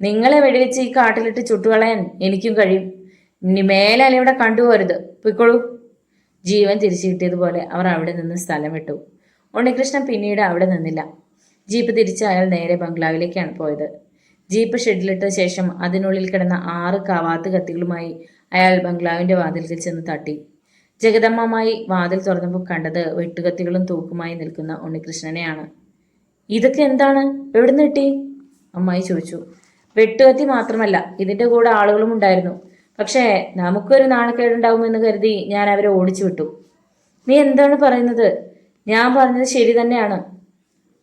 നിങ്ങളെ വെടിവെച്ച് ഈ കാട്ടിലിട്ട് ചുട്ടുകളയാൻ എനിക്കും കഴിയും. ഇനി മേലാൽ ഇവിടെ കണ്ടുപോരുത്. പൊയ്ക്കോളൂ. ജീവൻ തിരിച്ചു കിട്ടിയതുപോലെ അവർ അവിടെ നിന്ന് സ്ഥലം വിട്ടു. ഉണ്ണികൃഷ്ണൻ പിന്നീട് അവിടെ നിന്നില്ല. ജീപ്പ് തിരിച്ച് അയാൾ നേരെ ബംഗ്ലാവിലേക്കാണ് പോയത്. ജീപ്പ് ഷെഡിലിട്ട ശേഷം അതിനുള്ളിൽ കിടന്ന 6 കവാത്ത് കത്തികളുമായി അയാൾ ബംഗ്ലാവിന്റെ വാതിൽക്കൽ ചെന്ന് തട്ടി. ജഗദമ്മമായി വാതിൽ തുറന്നപ്പോൾ കണ്ടത് വെട്ടുകത്തികളും തൂക്കുമായി നിൽക്കുന്ന ഉണ്ണികൃഷ്ണനെയാണ്. ഇതൊക്കെ എന്താണ്? എവിടുന്ന് കിട്ടി? അമ്മായി ചോദിച്ചു. വെട്ടുകത്തി മാത്രമല്ല, ഇതിന്റെ കൂടെ ആളുകളും ഉണ്ടായിരുന്നു. പക്ഷേ നമുക്കൊരു നാണക്കേടുണ്ടാവുമെന്ന് കരുതി ഞാൻ അവരെ ഓടിച്ചു വിട്ടു. നീ എന്താണ് പറയുന്നത്? ഞാൻ പറഞ്ഞത് ശരി തന്നെയാണ്.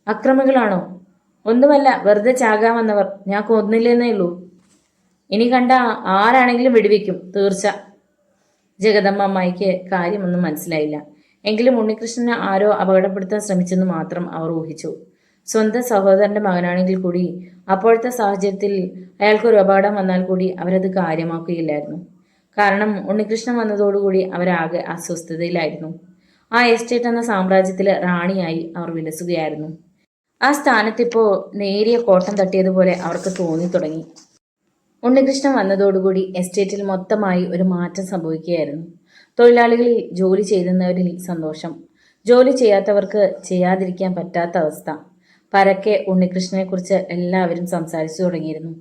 അക്രമികളാണോ? ഒന്നുമല്ല, വെറുതെ ചാകാൻ വന്നവർ. ഞാൻ കൊന്നില്ലെന്നേ ഉള്ളൂ. ഇനി കണ്ട ആരാണെങ്കിലും വെടിവെക്കും, തീർച്ച. ജഗദമ്മ അമ്മായിക്ക് കാര്യമൊന്നും മനസ്സിലായില്ല. എങ്കിലും ഉണ്ണികൃഷ്ണനെ ആരോ അപകടപ്പെടുത്താൻ ശ്രമിച്ചെന്ന് മാത്രം അവർ ഊഹിച്ചു. സ്വന്തം സഹോദരന്റെ മകനാണെങ്കിൽ കൂടി അപ്പോഴത്തെ സാഹചര്യത്തിൽ അയാൾക്കൊരു അപകടം വന്നാൽ കൂടി അവരത് കാര്യമാക്കുകയില്ലായിരുന്നു. കാരണം ഉണ്ണികൃഷ്ണൻ വന്നതോടുകൂടി അവരാകെ അസ്വസ്ഥതയിലായിരുന്നു. ആ എസ്റ്റേറ്റ് എന്ന സാമ്രാജ്യത്തിൽ റാണിയായി അവർ വിലസുകയായിരുന്നു. ആ സ്ഥാനത്തിപ്പോൾ നേരിയ കോട്ടം തട്ടിയതുപോലെ അവർക്ക് തോന്നി തുടങ്ങി. ഉണ്ണികൃഷ്ണൻ വന്നതോടുകൂടി എസ്റ്റേറ്റിൽ മൊത്തമായി ഒരു മാറ്റം സംഭവിക്കുകയായിരുന്നു. തൊഴിലാളികളിൽ ജോലി ചെയ്യുന്നവരിൽ സന്തോഷം, ജോലി ചെയ്യാത്തവർക്ക് ചെയ്യാതിരിക്കാൻ പറ്റാത്ത അവസ്ഥ. പരക്കെ ഉണ്ണികൃഷ്ണനെക്കുറിച്ച് എല്ലാവരും സംസാരിച്ചു തുടങ്ങിയിരുന്നു.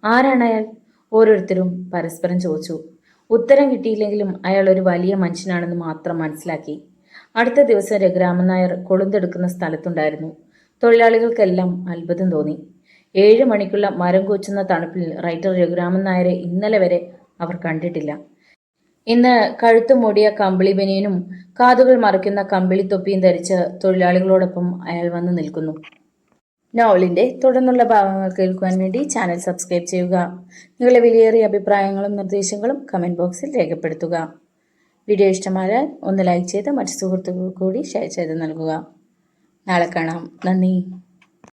ആരാണ് അയാൾ? ഓരോരുത്തരും പരസ്പരം ചോദിച്ചു. ഉത്തരം കിട്ടിയില്ലെങ്കിലും അയാൾ ഒരു വലിയ മനുഷ്യനാണെന്ന് മാത്രം മനസ്സിലാക്കി. അടുത്ത ദിവസം രഘുരാമൻ നായർ കൊളുന്തെടുക്കുന്ന സ്ഥലത്തുണ്ടായിരുന്നു. തൊഴിലാളികൾക്കെല്ലാം അത്ഭുതം തോന്നി. 7 മണിക്കുള്ള മരം കൂച്ചുന്ന തണുപ്പിൽ റൈറ്റർ രഘുരാമൻ നായരെ ഇന്നലെ വരെ അവർ കണ്ടിട്ടില്ല. ഇന്ന് കഴുത്തു മൂടിയ കമ്പിളി ബനിയനും കാതുകൾ മറയ്ക്കുന്ന കമ്പിളി തൊപ്പിയും ധരിച്ച് തൊഴിലാളികളോടൊപ്പം അയാൾ വന്ന് നിൽക്കുന്നു. നോവലിൻ്റെ തുടർന്നുള്ള ഭാഗങ്ങൾ കേൾക്കുവാൻ വേണ്ടി ചാനൽ സബ്സ്ക്രൈബ് ചെയ്യുക. നിങ്ങളുടെ വിലയേറിയ അഭിപ്രായങ്ങളും നിർദ്ദേശങ്ങളും കമൻറ്റ് ബോക്സിൽ രേഖപ്പെടുത്തുക. വീഡിയോ ഇഷ്ടമായാൽ ഒന്ന് ലൈക്ക് ചെയ്ത് മറ്റു സുഹൃത്തുക്കൾക്ക് കൂടി ഷെയർ ചെയ്ത് നൽകുക. നാളെ കാണാം. നന്ദി.